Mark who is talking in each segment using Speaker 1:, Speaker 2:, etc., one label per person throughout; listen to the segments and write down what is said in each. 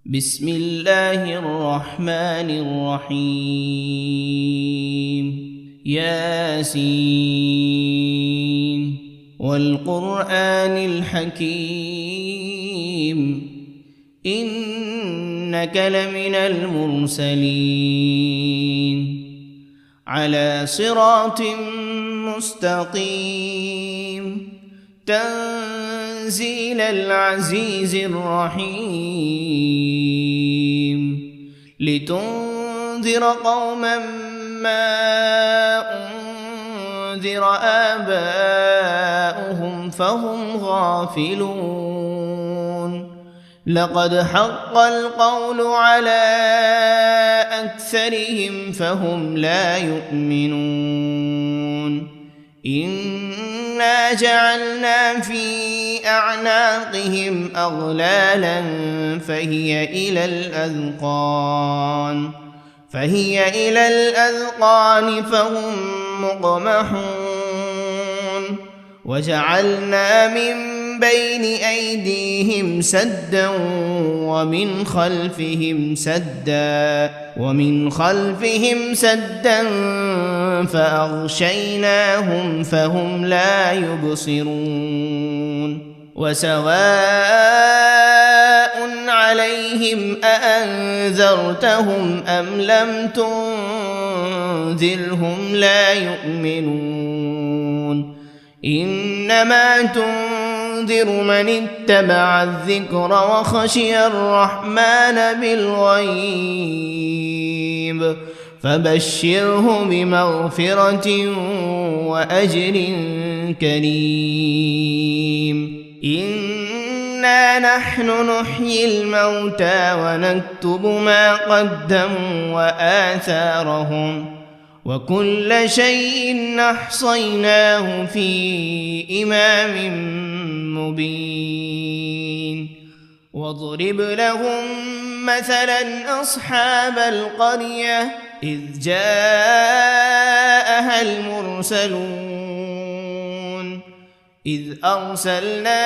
Speaker 1: بسم الله الرحمن الرحيم ياسين والقرآن الحكيم إنك لمن المرسلين على صراط مستقيم تنزيل العزيز الرحيم لتنذر قوما ما أنذر آباؤهم فهم غافلون لقد حق القول على أكثرهم فهم لا يؤمنون إنا جعلنا في أعناقهم أغلالا فهي إلى الأذقان فهم مقمحون وجعلنا من بين أيديهم سدا ومن خلفهم سدا فأغشيناهم فهم لا يبصرون وسواء عليهم أأنذرتهم أم لم تنذرهم لا يؤمنون إنما تنذر من اتبع الذكر وخشي الرحمن بالغيب فبشره بمغفرة وأجر كريم إنا نحن نحيي الموتى ونكتب ما قدموا وآثارهم وكل شيء أحصيناه في إمام مبين واضرب لهم مثلا أصحاب القرية إذ جاءها المرسلون إذ أرسلنا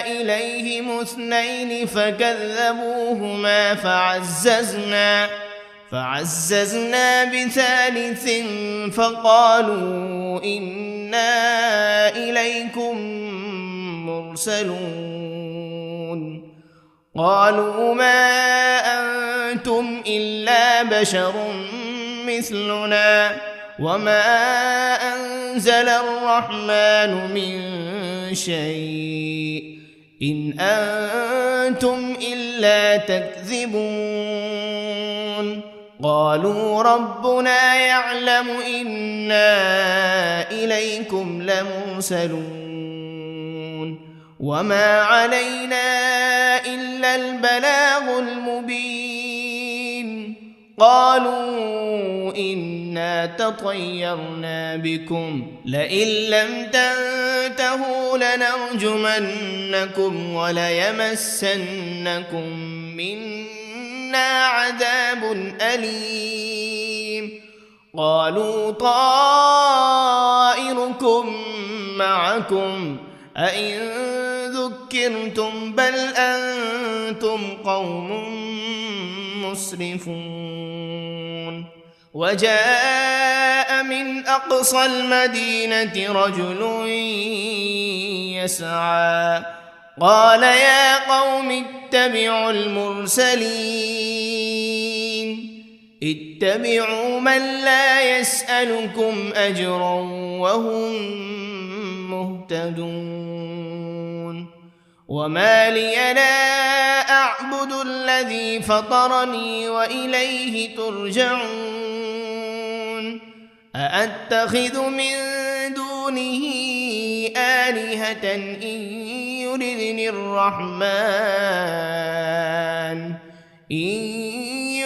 Speaker 1: إليهم 2 فكذبوهما فعززنا بثالث فقالوا إنا إليكم مرسلون قالوا ما أنتم إلا بشر مثلنا وما أنزل الرحمن من شيء إن أنتم إلا تكذبون قالوا ربنا يعلم إنا إليكم لمرسلون وما علينا إلا البلاغ المبين قالوا إنا تطيرنا بكم لئن لم تنتهوا لنرجمنكم وليمسنكم منا عذاب أليم قالوا طائركم معكم أئن ذكرتم بل أنتم قوم مسرفون وجاء من أقصى المدينة رجل يسعى قال يا قوم اتبعوا المرسلين اتبعوا من لا يسألكم أجرا وهم مهتدون وما لي لا أعبد الذي فطرني وإليه ترجعون أأتخذ من دونه آلهة إن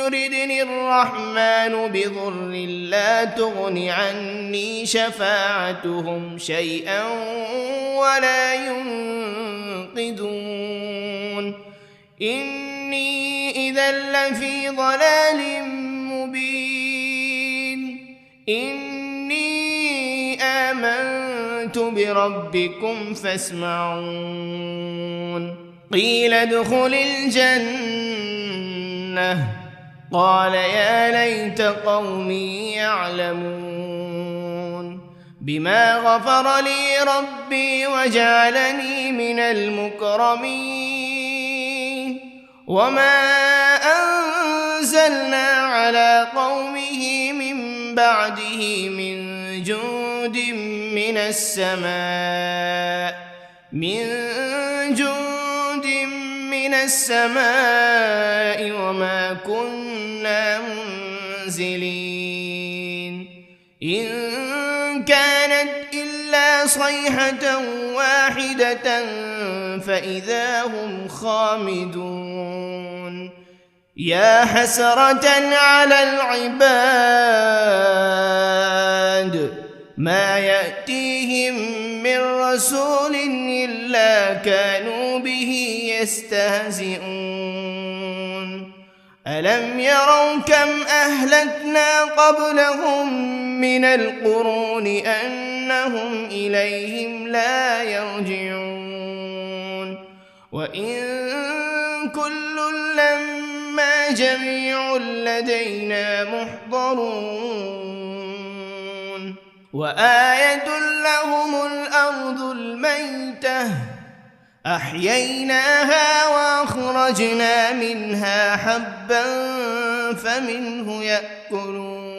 Speaker 1: يردني الرحمن بضر لا تغن عني شفاعتهم شيئا ولا ينقذون إني إذا لفي ضلال مبين إني آمنت بربكم فاسمعون قيل ادخل الجنة لأغوينه قال يا ليت قومي يعلمون بما غفر لي ربي وجعلني من المكرمين وما أنزلنا على قومه من بعده من جند من السماء وما كنا منزلين إن كانت إلا صيحة واحدة فإذا هم خامدون يا حسرة على العباد ما يأتيهم من رسول إلا كانوا به يستهزئون ألم يروا كم أهلكنا قبلهم من القرون أنهم إليهم لا يرجعون وإن كل لما جميع لدينا محضرون وآية لهم الأرض الميتة أحييناها وأخرجنا منها حبا فمنه يأكلون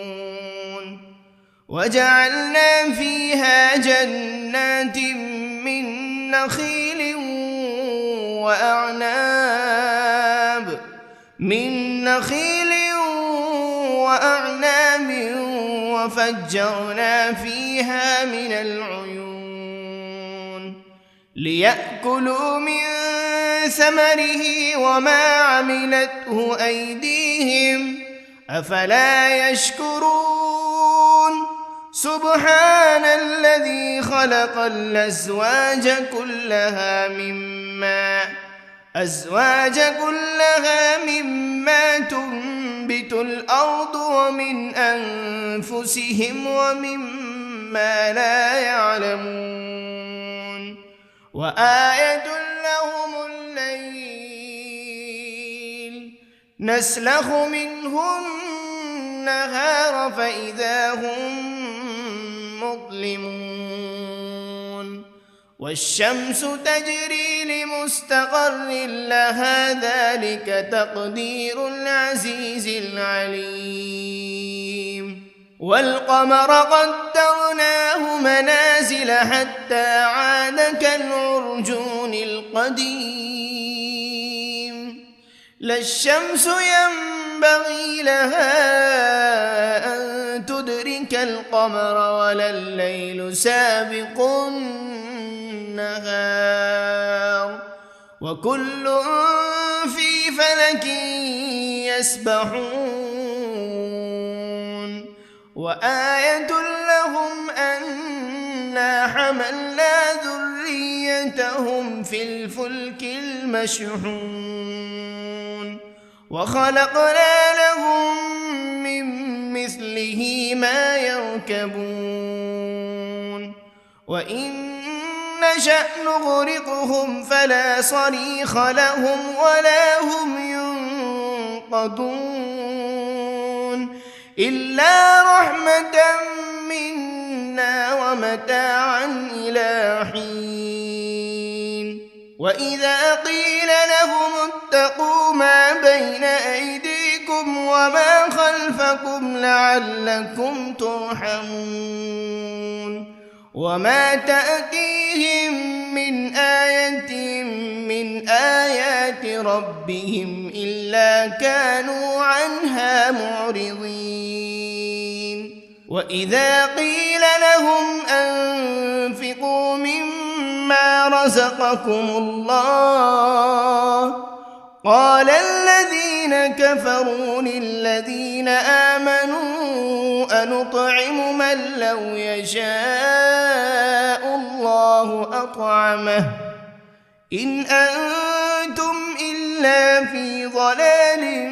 Speaker 1: وجعلنا فيها جنات من نخيل وأعناب وفجرنا فيها من العيون ليأكلوا من ثمره وما عملته أيديهم أفلا يشكرون سبحان الذي خلق الأزواج كلها مما تنبت الأرض ومن أنفسهم ومما لا يعلمون وآية لهم الليل نسلخ منه النهار فإذا هم مظلمون والشمس تجري لمستقر لها ذلك تقدير العزيز العليم والقمر قدرناه منازل حتى عاد كالعرجون القديم لا الشمس ينبغي لها أن تدرك القمر ولا الليل سابق النهار وكل في فلك يسبحون وآية لهم أنا حملنا ذريتهم في الفلك المشحون وخلقنا لهم من مثله ما يركبون وإن نشأ نغرقهم فلا صريخ لهم ولا هم ينقذون إلا رحمة منا ومتاعا إلى حين وإذا قيل لهم اتقوا ما بين أيديكم وما خلفكم لعلكم ترحمون وما تأتيهم من آية من آيات ربهم إلا كانوا عنها معرضين وإذا قيل لهم أنفقوا مما رزقكم الله قال الذين كفروا للذين آمنوا أنطعم من لو يشاء الله أطعمه إن أنتم إلا في ضلال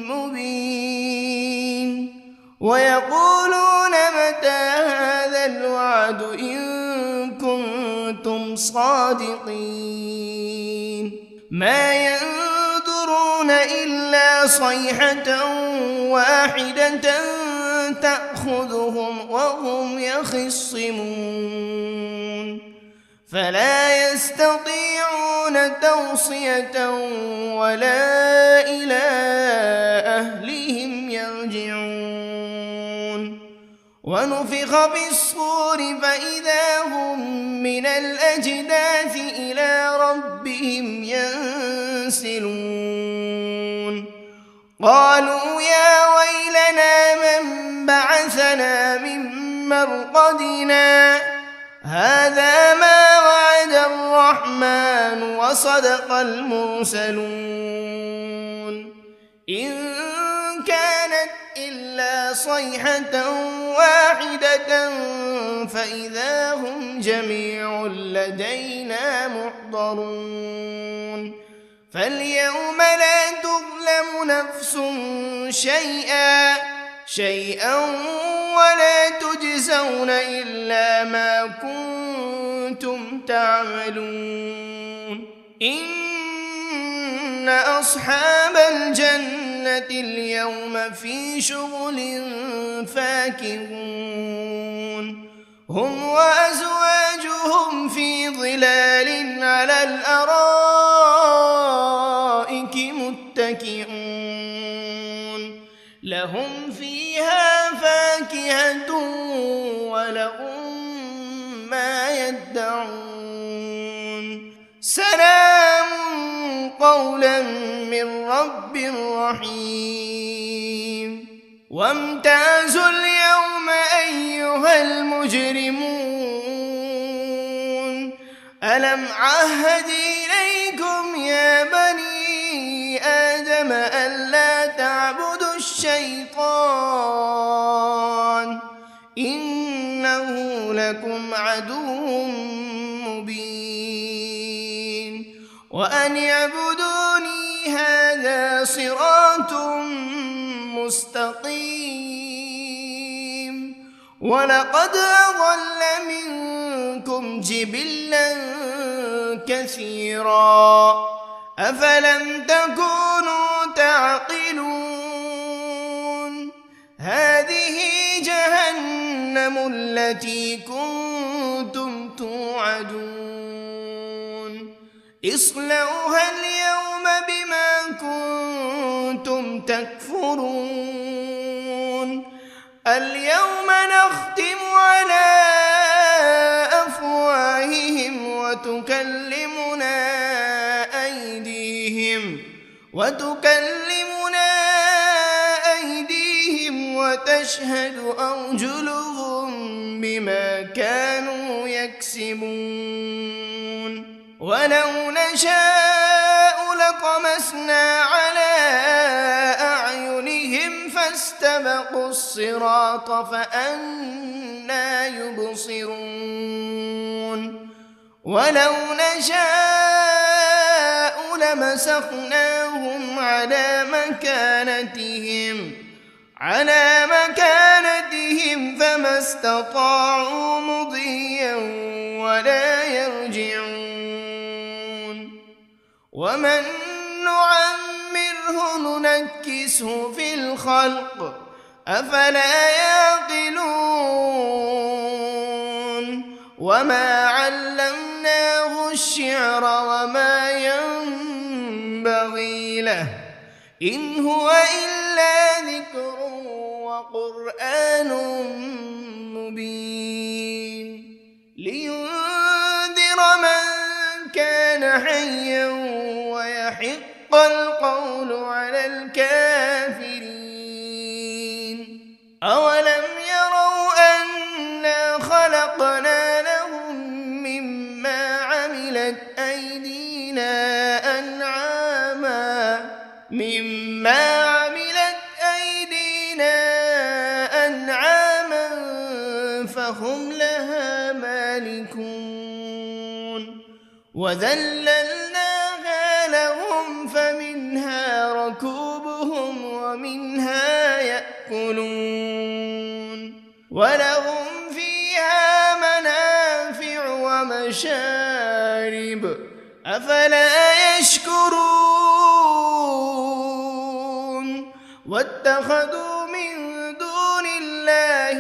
Speaker 1: مبين ويقولون متى هذا الوعد إن كنتم صادقين ما ينظرون إلا صيحة واحدة تأخذهم وهم يخصمون فلا يستطيعون توصية ولا إلى أهلهم يرجعون ونفخ في الصور فإذا هم من الأجداث إلى ربهم ينسلون قالوا يا ويلنا من بعثنا من مرقدنا هذا ما وعد الرحمن وصدق المرسلون إن كانت إلا صيحة واحدة فإذا هم جميع لدينا محضرون فاليوم لا تظلم نفس شيئا ولا تجزون إلا ما كنتم تعملون إن أصحاب الجنة اليوم في شغل فاكهون هم وأزواجهم في ظلال على الأرائك متكئون لهم فيها فاكهة ولهم ما يدعون سلام قولا من رب رحيم وامتازوا اليوم أيها المجرمون ألم عهد إليكم يا بني آدم ألا تعبدوا الشيطان إنه لكم عدو مبين وأن اعبدوني هذا صراط مستقيم ولقد أضل منكم جبلا كثيرا أفلم تكونوا تعقلون هذه جهنم التي كنتم توعدون اصلوها اليوم بما كنتم تكفرون اليوم نختم على أفواههم وتكلمنا أيديهم وتشهد أرجلهم بما كانوا يكسبون ولو نشاء لطمسنا على أعينهم فاستبقوا الصراط فأنى يبصرون ولو نشاء لمسخناهم على مكانتهم فما استطاعوا مضيا ولا يرجعون ومن نعمره ننكسه في الخلق أفلا يعقلون وما علمناه الشعر وما ينبغي له إن هو إلا ذكر وقرآن مبين لينذر من كان حيا ويحق القول على الكافرين أولم يروا أنا خلقنا لهم مما عملت أيدينا أنعاما فهم لها مالكون وذللناها لهم فمنها ركوبهم ومنها يأكلون ولهم فيها منافع ومشارب أفلا يشكرون واتخذوا من دون الله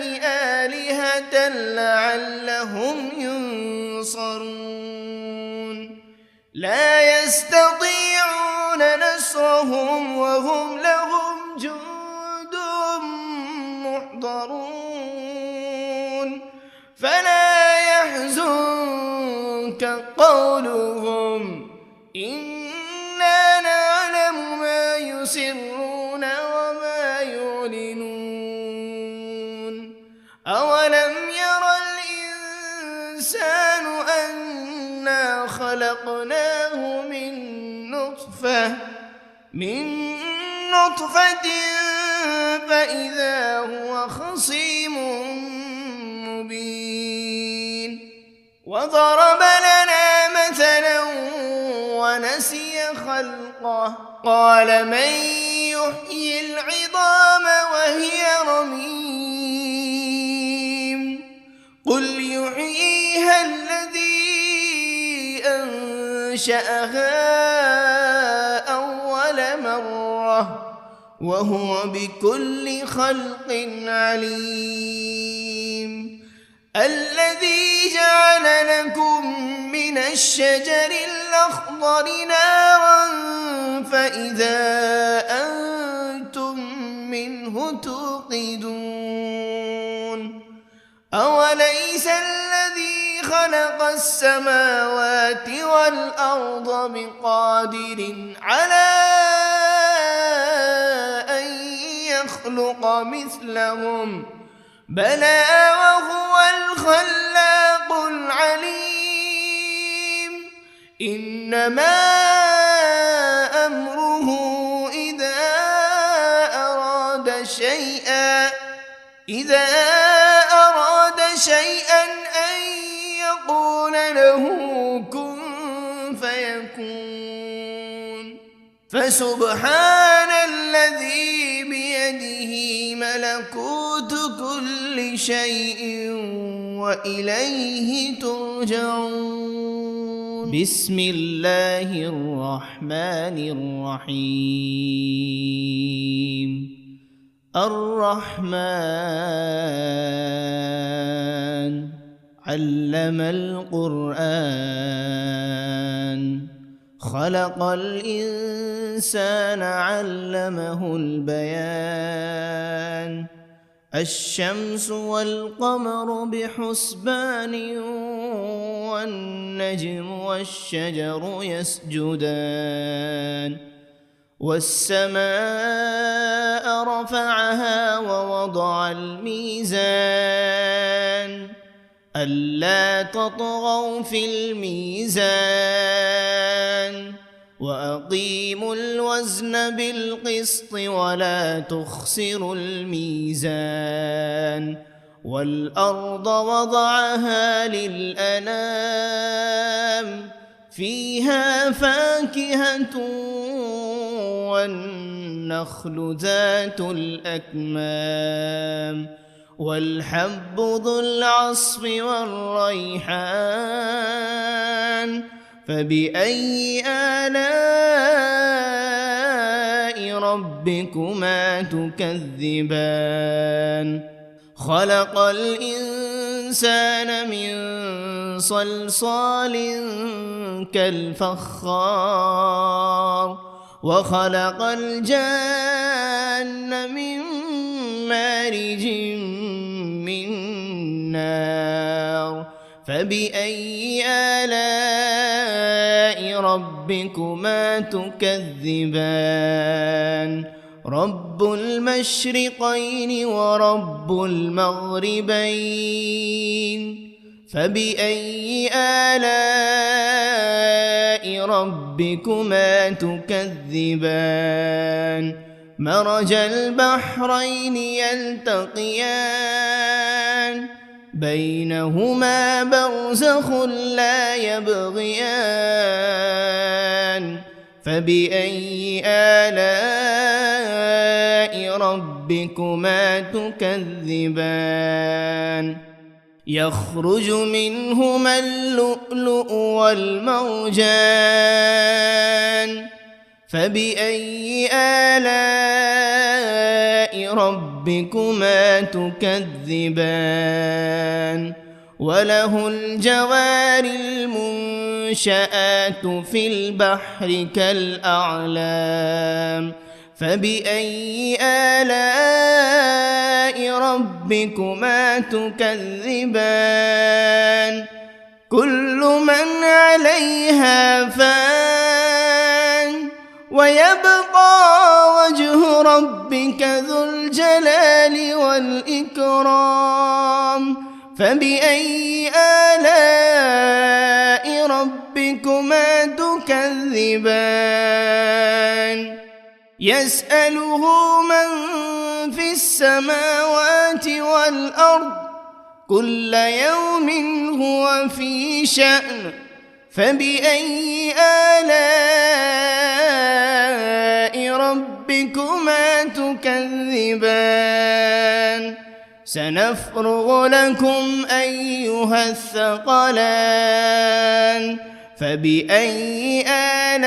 Speaker 1: آلهة لعلهم ينصرون لا يستطيعون نصرهم وهم لهم جند محضرون فلا يحزنك قولهم إنا نعلم ما يسرون وما يعلنون أولم ير الإنسان أنا خلقناه من نطفة فإذا هو خصيم مبين وضرب لنا مثلا ونسي خلقه قال من يحيي العظام وهي رميم قل يحييها الذي أنشأها أول مرة وهو بكل خلق عليم الذي جعل لكم من الشجر الأخضر نارا فإذا أنتم منه توقدون أوليس الذي خلق السماوات والأرض بقادر على أن يخلق مثلهم بلى وهو الخلاق العليم إنما أمره إذا أراد شيئا أن يقول له كن فيكون فسبحان الذي بيده ملكوت كل شيء وإليه ترجعون بسم الله الرحمن الرحيم الرحمن علم القرآن خلق الإنسان علمه البيان الشمس والقمر بحسبان والنجم والشجر يسجدان والسماء رفعها ووضع الميزان ألا تطغوا في الميزان وأقيموا الوزن بالقسط ولا تخسروا الميزان والأرض وضعها للأنام فيها فاكهة والنخل ذات الأكمام والحب ذو العصف والريحان فبأي آلاء ربكما تكذبان خلق الإنسان من صلصال كالفخار وخلق الجان من مارج من نار فبأي آلاء ربكما تكذبان رب المشرقين ورب المغربين فبأي آلاء ربكما تكذبان مرج البحرين يلتقيان بينهما برزخ لا يبغيان فبأي آلاء ربكما تكذبان يخرج منهما اللؤلؤ والمرجان فبأي آلاء ربكما تكذبان وله الجوار المنشآت في البحر كالأعلام فبأي آلاء ربكما تكذبان كل من عليها فان ويبقى وجه ربك ذو الجلال والإكرام فبأي آلاء ربكما تكذبان يسأله من في السماوات والأرض كل يوم هو في شأن فبأي آلاء ربكما تكذبان سنفرغ لكم أيها الثقلان فبأي آلاء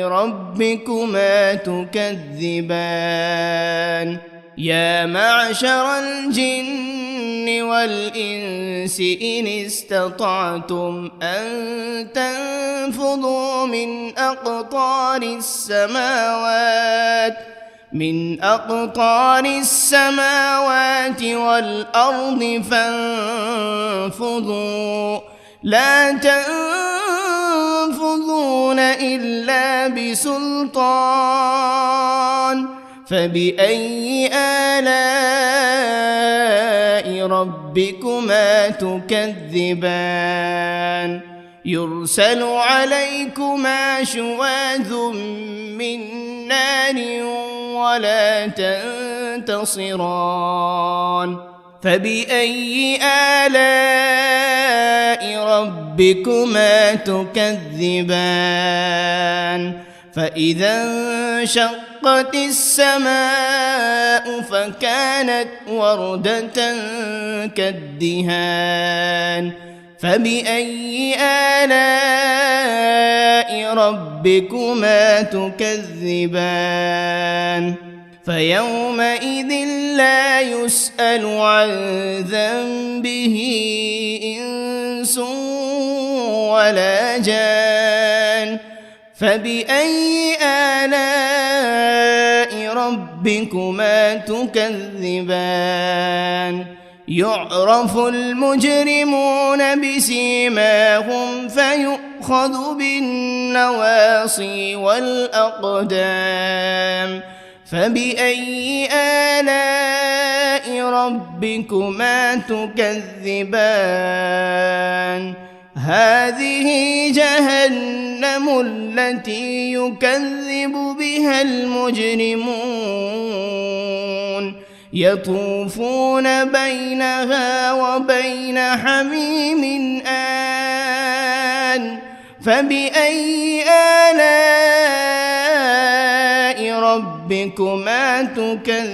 Speaker 1: ربكما تكذبان يا معشر الجن والإنس إن استطعتم أن تنفذوا من أقطار السماوات والأرض فانفذوا لا تنفذون إلا بسلطان فبأي آلاء ربكما تكذبان يرسل عليكما شواذ من نار ولا تنتصران فبأي آلاء ربكما تكذبان فإذا انشقت السماء فكانت وردة كالدهان فبأي آلاء ربكما تكذبان فيومئذ لا يسأل عن ذنبه إنس ولا جان فبأي آلاء ربكما تكذبان يعرف المجرمون بسيماهم فيؤخذ بالنواصي والأقدام فبأي آلاء ربكما تكذبان هذه جهنم التي يكذب بها المجرمون يطوفون بينها وبين حميم آن فبأي آلاء ربكما تكذبان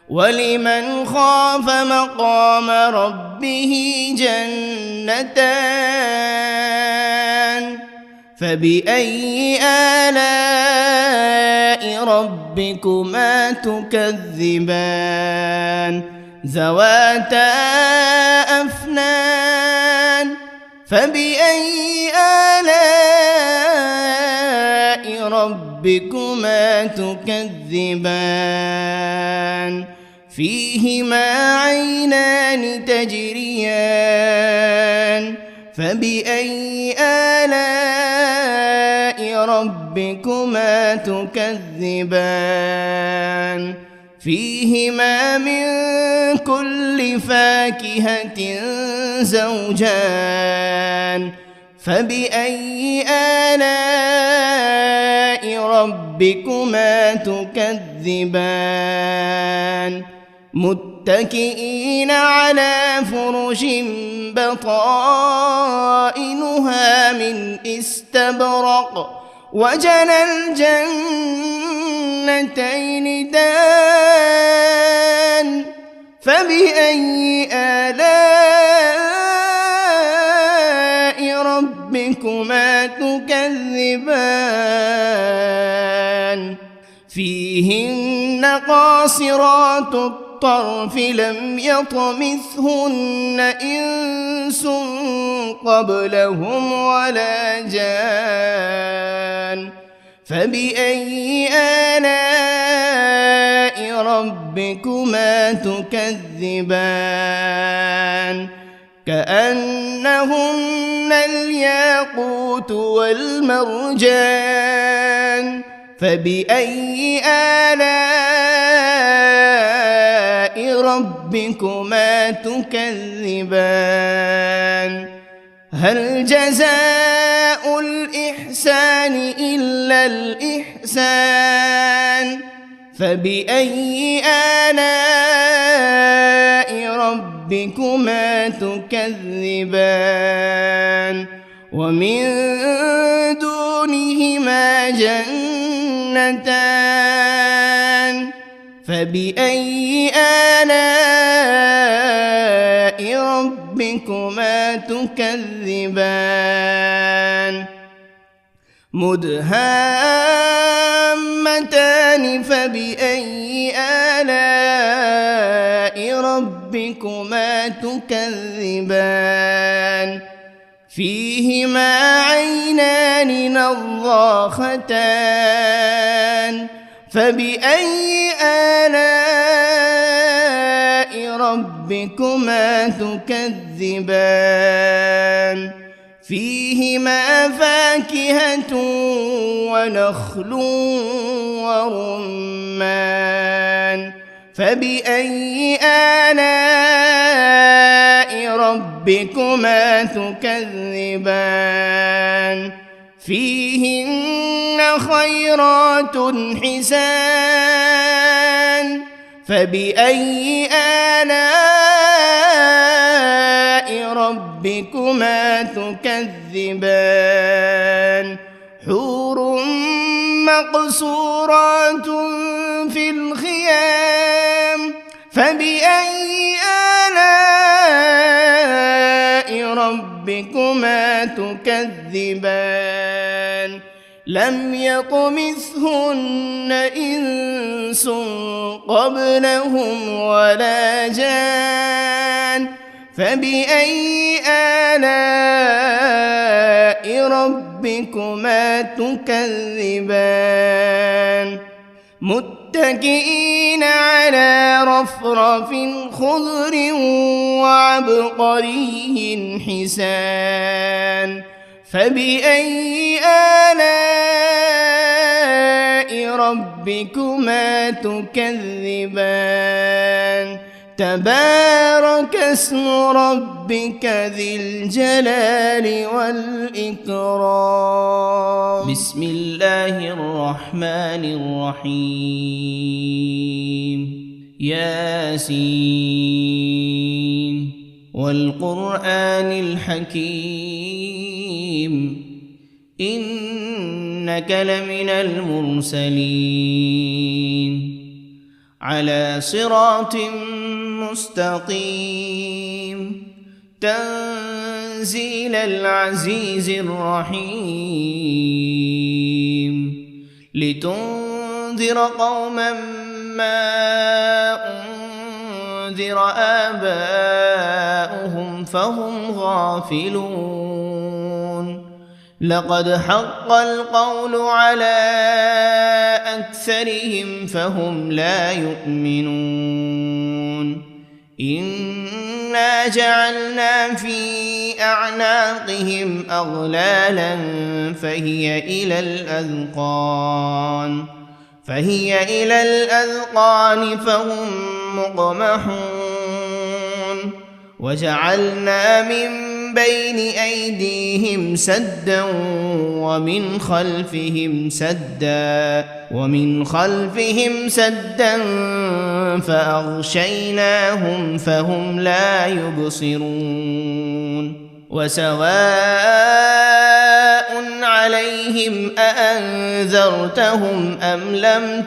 Speaker 1: ولمن خاف مقام ربه جنتان فبأي آلاء ربكما تكذبان ذواتا أفنان فبأي آلاء ربكما تكذبان فيهما عينان تجريان فبأي آلاء ربكما تكذبان فيهما من كل فاكهة زوجان فبأي آلاء ربكما تكذبان متكئين على فرش بطائنها من استبرق وجنى الجنتين دان فبأي آلاء ربكما تكذبان تكذبان فيهن قاصرات الطرف لم يطمثهن إنس قبلهم ولا جان فبأي آلاء ربكما تكذبان كأنهن الياقوت والمرجان فبأي آلاء ربكما تكذبان هل جزاء الإحسان إلا الإحسان فبأي آلاء ربكما تكذبان ومن دونهما جنتان فبأي آلاء ربكما تكذبان مدهامتان فبأي آلاء ربكما تكذبان فيهما عينان نضاختان فبأي آلاء ربكما تكذبان فيهما فاكهة ونخل ورمان فبأي آلاء ربكما تكذبان فيهن خيرات حسان فبأي آلاء ربكما تكذبان حور مقصورات في الخيام فبأي آلاء ربكما تكذبان لم يطمثهن إنس قبلهم ولا جان فبأي آلاء ربكما تكذبان متكئين على رفرف خضر وعبقري حسان فبأي آلاء ربكما تكذبان تبارك اسم ربك ذي الجلال والإكرام
Speaker 2: بسم الله الرحمن الرحيم ياسين والقرآن الحكيم إنك لمن المرسلين على صراط مستقيم تنزيل العزيز الرحيم لتنذر قوما ما أنذر آباؤهم فهم غافلون لقد حق القول على أكثرهم فهم لا يؤمنون إنا جعلنا في أعناقهم أغلالا فهي إلى الأذقان فهم مقمحون وجعلنا من بين أيديهم سدا ومن خلفهم سدا فأغشيناهم فهم لا يبصرون وسواء عليهم أأنذرتهم أم لم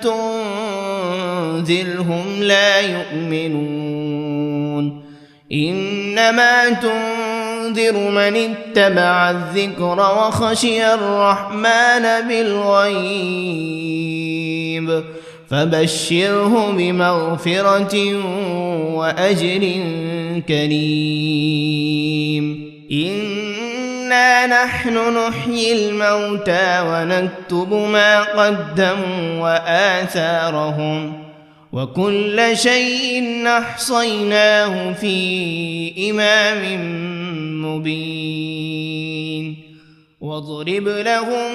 Speaker 2: تنذرهم لا يؤمنون إنما تنذر تنذر من اتبع الذكر وخشي الرحمن بالغيب فبشره بمغفرة وأجر كريم إنا نحن نحيي الموتى ونكتب ما قدموا وآثارهم وكل شيء أحصيناه في إمام مبين واضرب لهم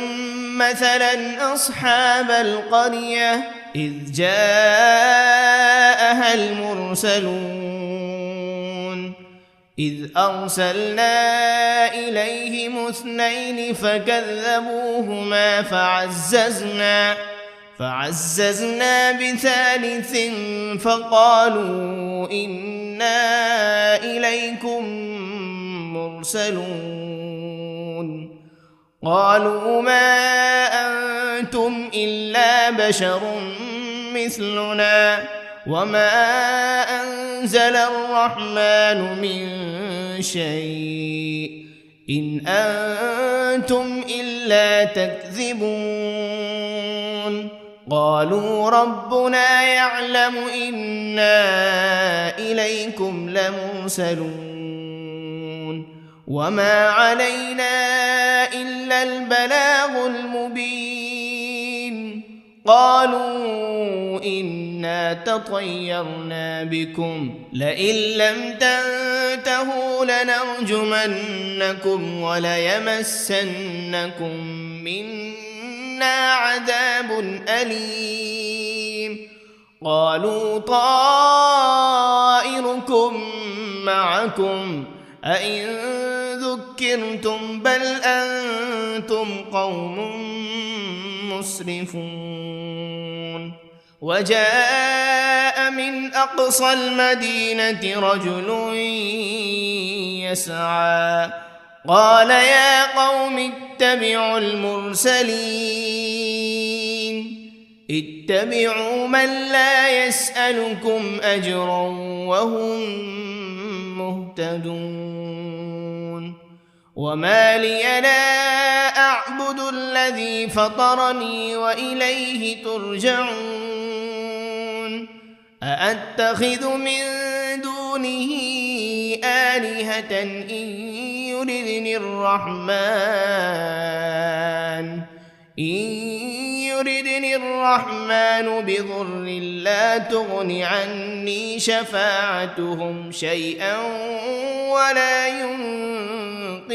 Speaker 2: مثلا أصحاب القرية إذ جاءها المرسلون إذ أرسلنا إليهم 2 فكذبوهما فعززنا بثالث فقالوا إنا إليكم مرسلون قالوا ما أنتم إلا بشر مثلنا وما أنزل الرحمن من شيء إن أنتم إلا تكذبون قالوا ربنا يعلم إنا إليكم لمرسلون وما علينا إلا البلاغ المبين قالوا إنا تطيرنا بكم لئن لم تنتهوا لنرجمنكم وليمسنكم منا عذاب أليم قالوا طائركم معكم أئن ذكرتم بل أنتم قوم مسرفون وجاء من أقصى المدينة رجل يسعى قال يا قوم اتبعوا المرسلين اتبعوا من لا يسألكم أجرا وهم مهتدون وما لي لا أعبد الذي فطرني وإليه ترجعون أأتخذ من دونه آلهة إن يردني الرحمن بضر لا تغن عني شفاعتهم شيئا ولا ينقذون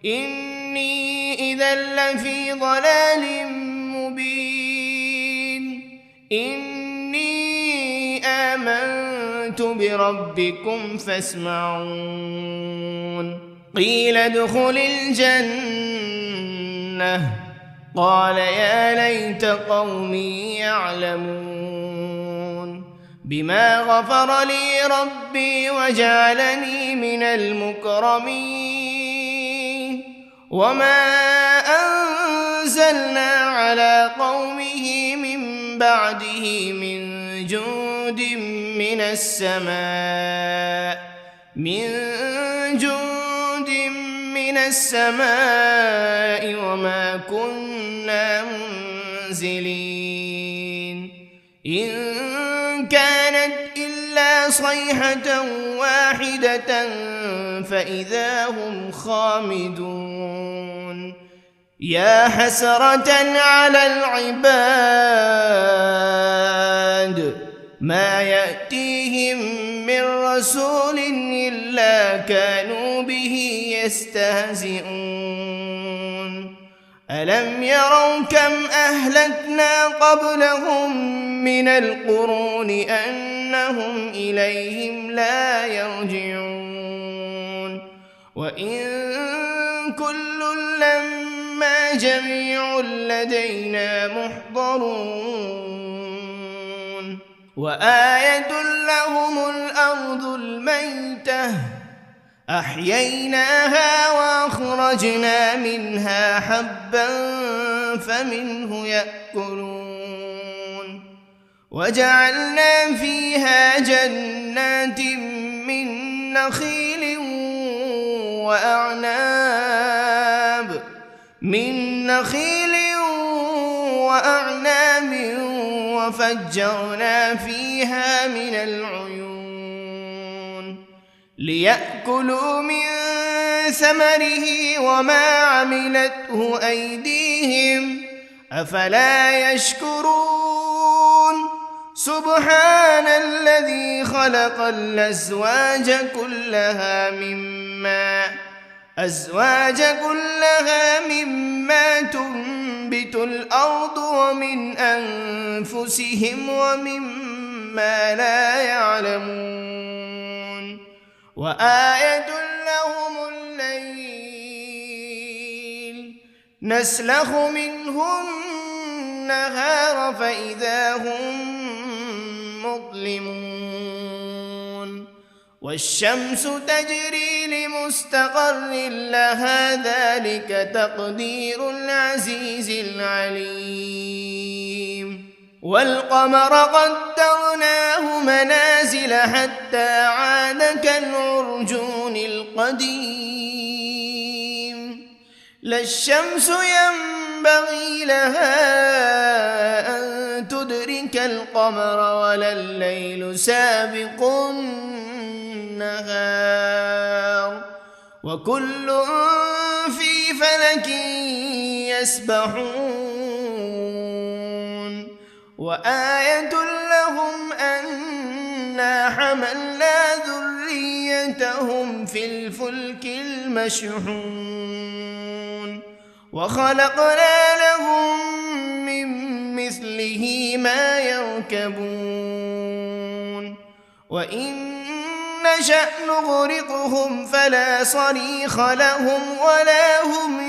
Speaker 2: إني إذا لفي ضلال مبين إني آمنت بربكم فاسمعون قيل ادخل الجنة قال يا ليت قومي يعلمون بما غفر لي ربي وجعلني من المكرمين وما أنزلنا على قومه من بعده من جند من السماء وما كنا منزلين إن كانت إلا صيحة واحدة فإذا هم خامدون يا حسرة على العباد ما يأتيهم من رسول إلا كانوا به يستهزئون ألم يروا كم أهلكنا قبلهم من القرون أنهم إليهم لا يرجعون وإن كل لما جميع لدينا محضرون وآية لهم الأرض الميتة أحييناها وأخرجنا منها حبا فمنه يأكلون وجعلنا فيها جنات من نخيل
Speaker 1: وأعناب من نخيل وأعناب وفجرنا فيها من العيون ليأكلوا من ثمره وما عملته أيديهم أفلا يشكرون سبحان الذي خلق الأزواج كلها مما تنبت الأرض ومن أنفسهم ومما لا يعلمون وآية لهم الليل نسلخ منه النهار فإذا هم مظلمون والشمس تجري لمستقر لها ذلك تقدير العزيز العليم والقمر قدرناه منازل حتى عاد كالعرجون القديم لا الشمس ينبغي لها أن تدرك القمر ولا الليل سابق النهار وكل في فلك يسبحون وآية لهم أنا حملنا ذريتهم في الفلك المشحون وخلقنا لهم من مثله ما يركبون وإن نشأ نغرقهم فلا صريخ لهم ولا هم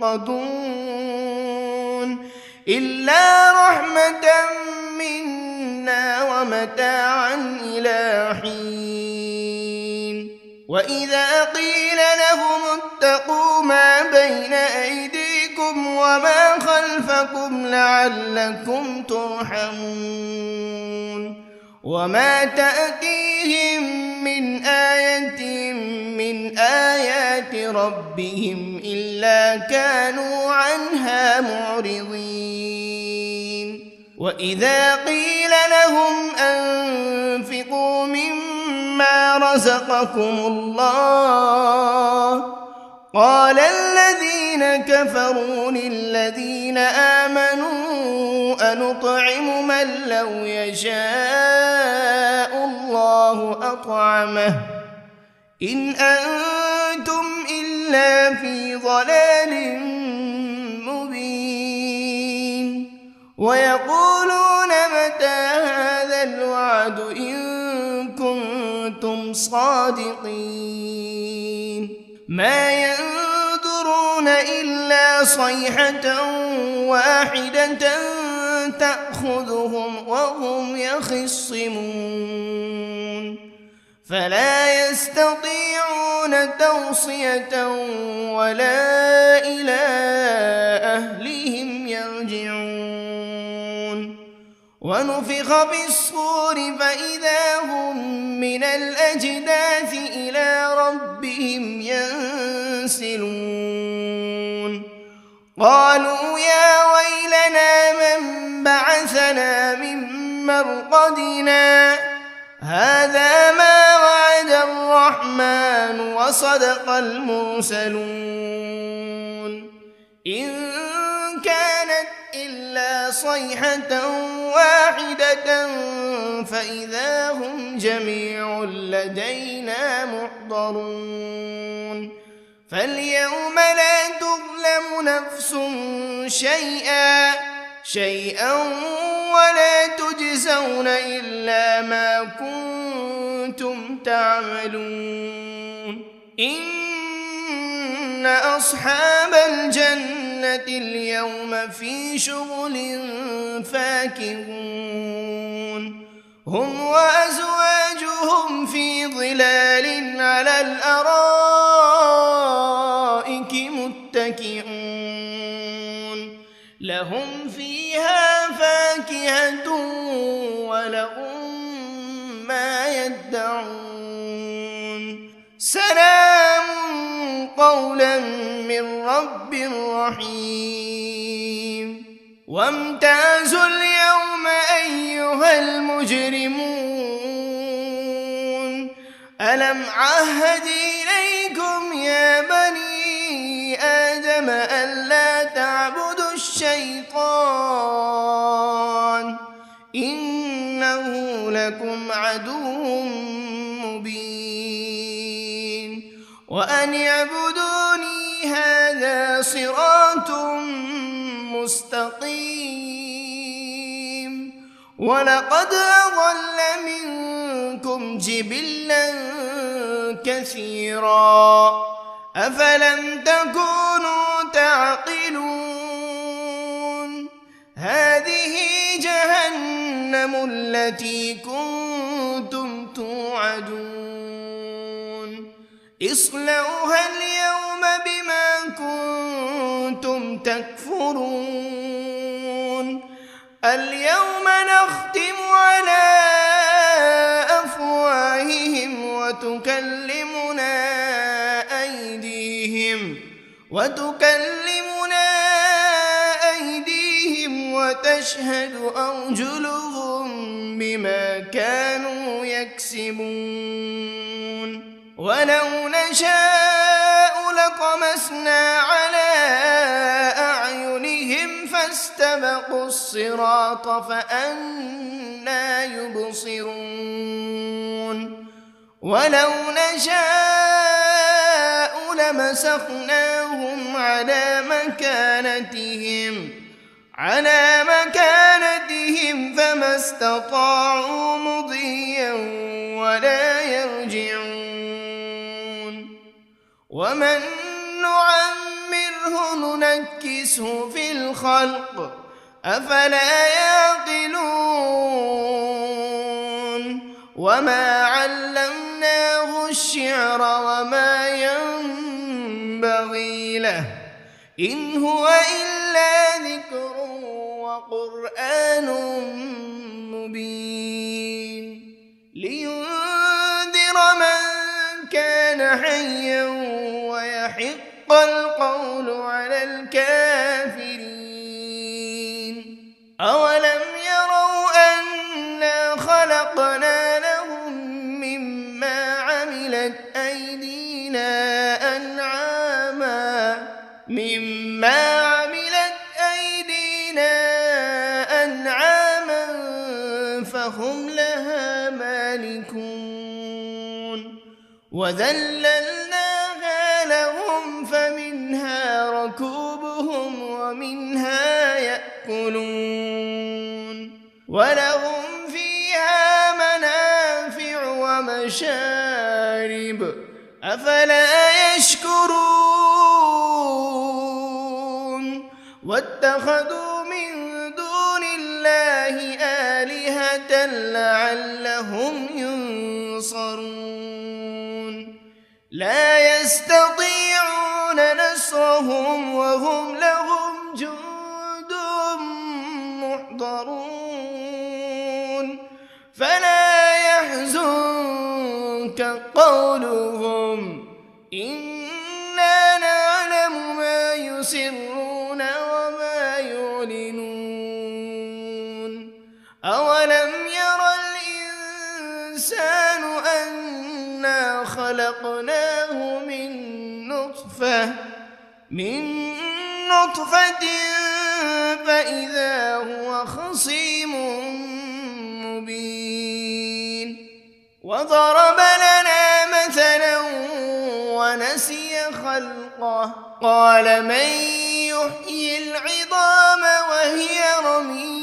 Speaker 1: ينقذون إلا رحمة منا ومتاعا إلى حين وإذا قيل لهم اتقوا ما بين أيديكم وما خلفكم لعلكم ترحمون وما تأتيهم من آية من آيات ربهم إلا كانوا عنها معرضين وإذا قيل لهم أنفقوا مما رزقكم الله قال الذين كفروا للذين آمنوا أنطعم من لو يشاء الله أطعمه إن أنتم إلا في ضلال مبين ويقولون متى هذا الوعد إن كنتم صادقين ما ينظرون إلا صيحة واحدة تأخذهم وهم يخصمون فلا يستطيعون توصية ولا إلى أهلهم يرجعون ونفخ بالصور فإذا هم من الأجداث إلى ربهم ينسلون قالوا يا ويلنا من بعثنا من مرقدنا هذا ما وعد الرحمن وصدق المرسلون إن كانت إلا صيحة واحدة فإذا هم جميع لدينا محضرون فاليوم لا تظلم نفس شيئا ولا تجزون إلا ما كنتم تعملون إن أصحاب الجنة اليوم في شغل فاكهون هم وأزواجهم في ظلال على الأرائك متكئون لهم فيها فاكهة ولهم ما يدعون سلام قولا من رب رحيم وامتازوا اليوم أيها المجرمون ألم عهد إليكم يا بني آدم ألا تعبدوا الشيطان إنه لكم عدو مبين وأن اعبدوني هذا صراط مستقيم ولقد أضل منكم جبلا كثيرا أفلم تكونوا تعقلون هذه جهنم التي كنتم توعدون اصلوها اليوم بما كنتم تكفرون اليوم نختم على أفواههم وتكلمنا أيديهم وتشهد أرجلهم بما كانوا يكسبون ولو نشاء لطمسنا على أعينهم فاستبقوا الصراط فأنى يبصرون ولو نشاء لمسخناهم على مكانتهم فما استطاعوا مضيا ولا يرجعون ومن نعمره ننكسه في الخلق أفلا يعقلون وما علمناه الشعر وما ينبغي له إن هو إلا ذكر وقرآن مبين لينذر من كان حيا ويحق القول على الكافرين أولم يروا أنا خلقنا لهم مما عملت أيدينا أنعاما فهم لها مالكون وذللناها لهم فمنها ركوبهم ومنها يأكلون ولهم فيها منافع ومشارب أفلا يشكرون واتخذوا من دون الله آلهة لعلهم ينصرون لا يستطيعون نصرهم وهم لهم جند محضرون فلا يحزنك قولهم إنا نعلم ما يسرون وما يعلنون أولم ير الإنسان أنا خلقناه من نطفة فإذا هو خصيم مبين وضرب لنا مثلا ونسي خلقه قال من يحيي العظام وهي رميم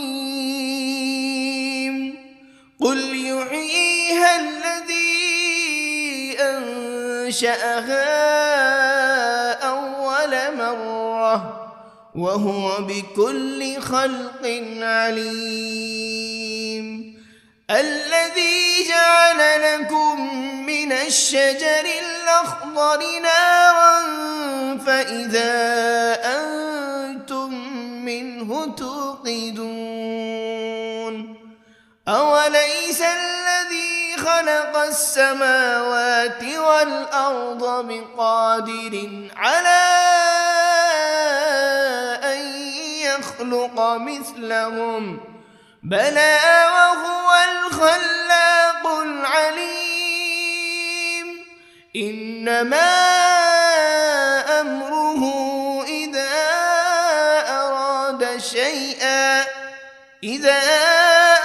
Speaker 1: قل يحييها الذي أنشأها أول مرة وهو بكل خلق عليم الذي جعل لكم من الشجر الأخضر نارا فإذا أنتم منه توقدون أوليس الذي خلق السماوات والأرض بقادر على أن يخلق مثلهم بلى وهو الخلاق العليم إنما أمره إذا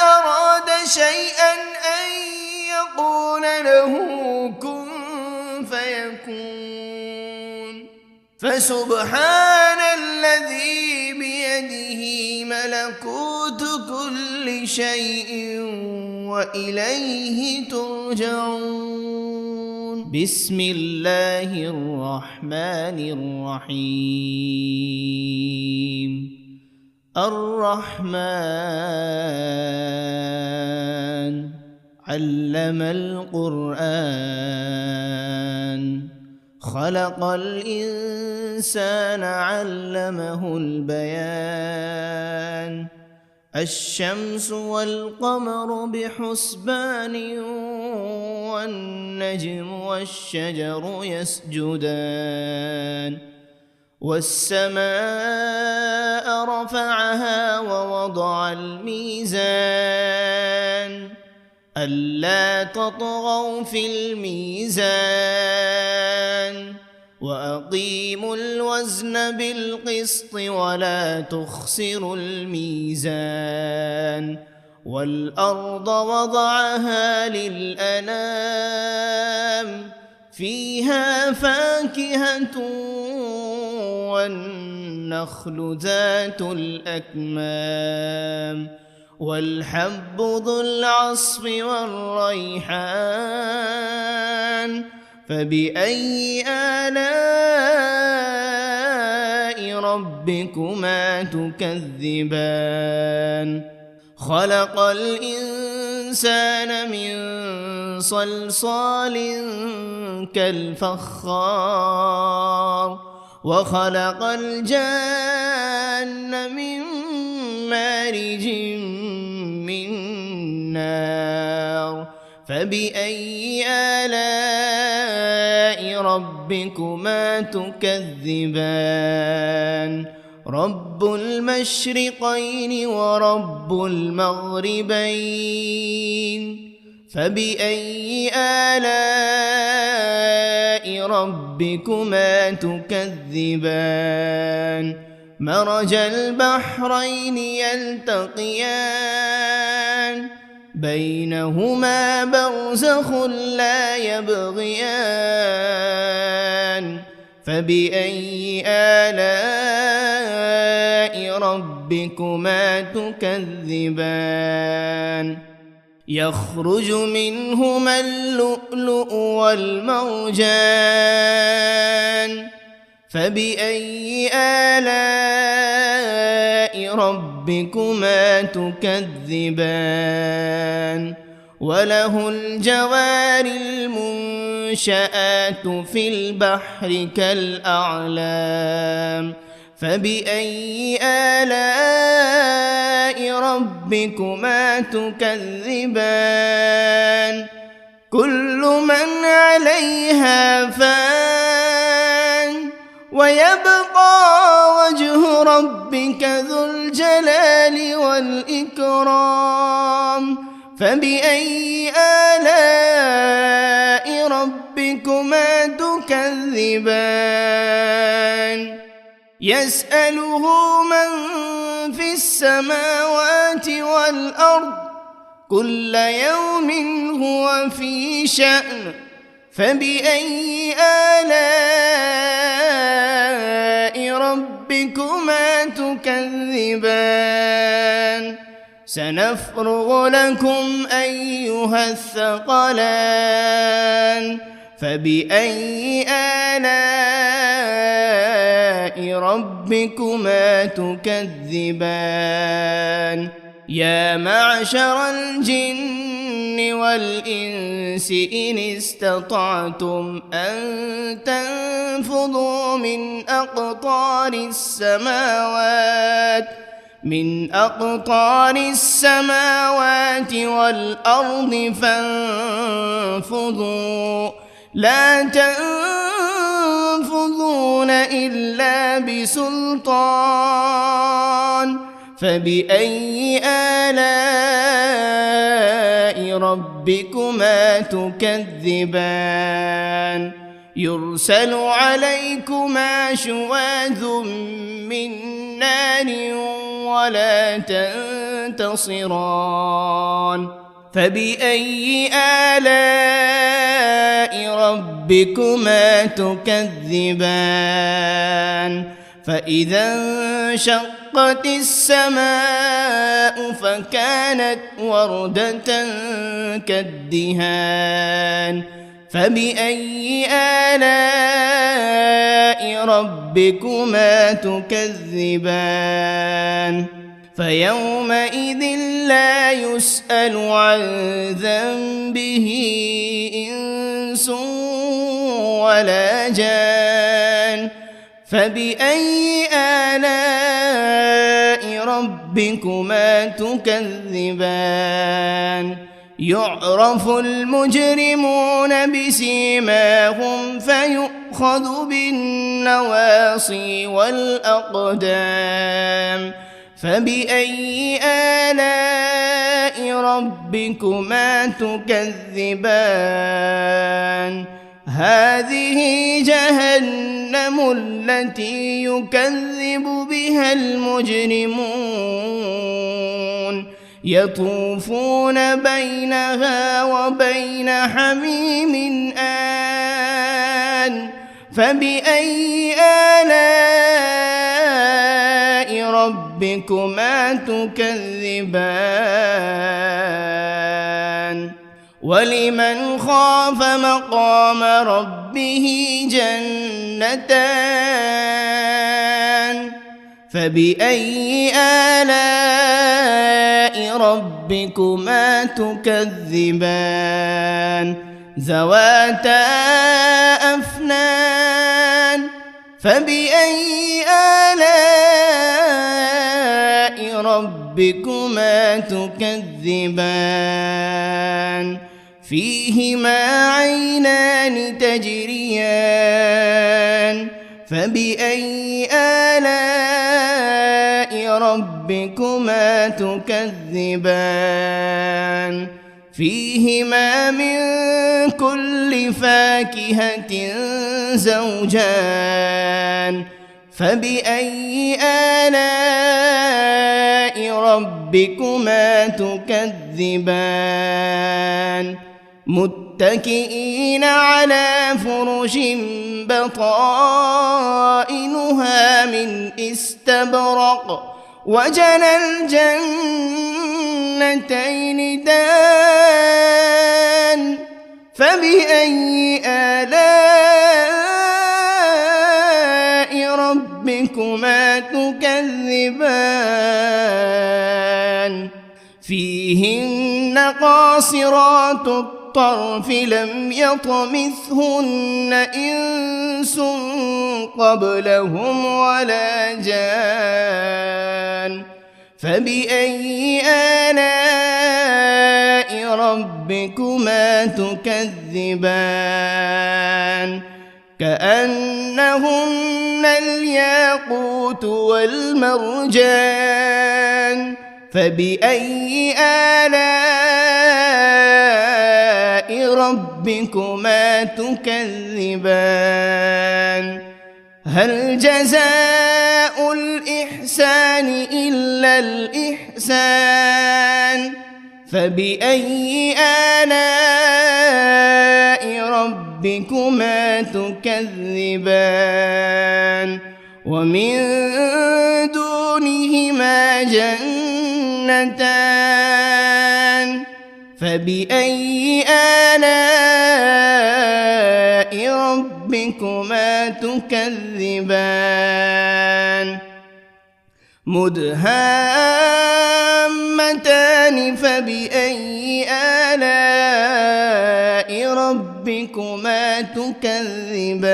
Speaker 1: أراد شيئا أن يقول له كن فيكون فسبحان الذي بيده ملكوت كل شيء وإليه ترجعون بسم الله الرحمن الرحيم الرحمن علم القرآن خلق الإنسان علمه البيان الشمس والقمر بحسبان والنجم والشجر يسجدان والسماء رفعها ووضع الميزان ألا تطغوا في الميزان وأقيموا الوزن بالقسط ولا تخسروا الميزان والأرض وضعها للأنام فيها فاكهة والنخل ذات الأكمام والحب ذو العصف والريحان فبأي آلاء ربكما تكذبان خلق الإنسان من صلصال كالفخار وخلق الجان من مارج من نار فبأي آلاء ربكما تكذبان رب المشرقين ورب المغربين فبأي آلاء ربكما تكذبان مرج البحرين يلتقيان بينهما برزخ لا يبغيان فبأي آلاء ربكما تكذبان يخرج منهما اللؤلؤ والمرجان فبأي آلاء ربكما تكذبان وله الجوار المنشآت في البحر كالأعلام فبأي آلاء ربكما تكذبان كل من عليها فان ويبقى وجه ربك ذو الجلال والإكرام فبأي آلاء ربكما تكذبان يسأله من في السماوات والأرض كل يوم هو في شأن فبأي آلاء ربكما تكذبان سنفرغ لكم أيها الثقلان فبأي آلاء ربكما تكذبان يا معشر الجن والإنس إن استطعتم أن تنفذوا من أقطار السماوات من أقطار السماوات والأرض فانفضوا لا تنفضون إلا بسلطان فبأي آلاء ربكما تكذبان يرسل عليكما شواذ من نار ولا تنتصران فبأي آلاء ربكما تكذبان فإذا انشقت السماء فكانت وردة كالدهان فبأي آلاء ربكما تكذبان فيومئذ لا يسأل عن ذنبه إنس ولا جان فبأي آلاء ربكما تكذبان يعرف المجرمون بسيماهم فيؤخذ بالنواصي والأقدام فبأي آلاء ربكما تكذبان هذه جهنم التي يكذب بها المجرمون يطوفون بينها وبين حميم آن فبأي آلاء ربكما تكذبان ولمن خاف مقام ربه جنتان فبأي آلاء ربكما تكذبان ذواتا أفنان فبأي آلاء ربكما تكذبان فيهما عينان تجريان فبأي آلاء ربكما تكذبان فيهما من كل فاكهة زوجان فبأي آلاء ربكما تكذبان متكئين على فرش بطائنها من استبرق وجنى الجنتين دان فبأي آلاء ربكما تكذبان فيهن قاصرات الطرف لم يطمثهن إنس قبلهم ولا جان فبأي آلاء ربكما تكذبان كأنهن الياقوت والمرجان فبأي آلاء ربكما تكذبان هل جزاء الإحسان إلا الإحسان فبأي آلاء ربكما تكذبان ومن دونهما جنتان فبأي آلاء ربكما تكذبان مدهامتان فبأي آلاء ربكما تكذبان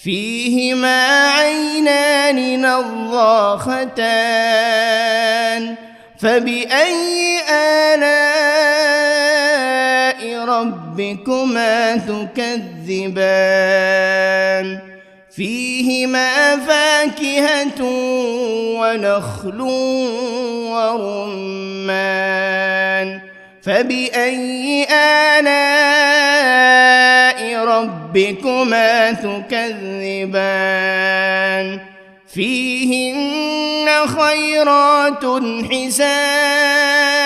Speaker 1: فيهما عينان نضاختان فبأي آلاء ربكما تكذبان فيهما فاكهة ونخل ورمان فبأي آلاء ربكما تكذبان فيهن خيرات حسان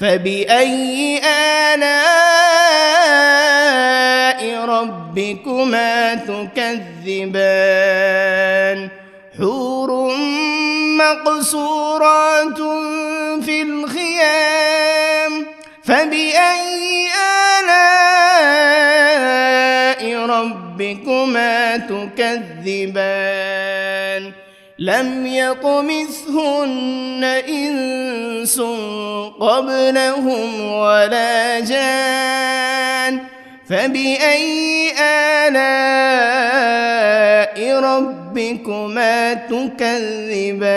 Speaker 1: فبأي آلاء ربكما تكذبان حور مقصورات في الخيام فبأي آلاء ربكما تكذبان لم يطمثهن إنس قبلهم ولا جان فبأي آلاء ربكما تكذبان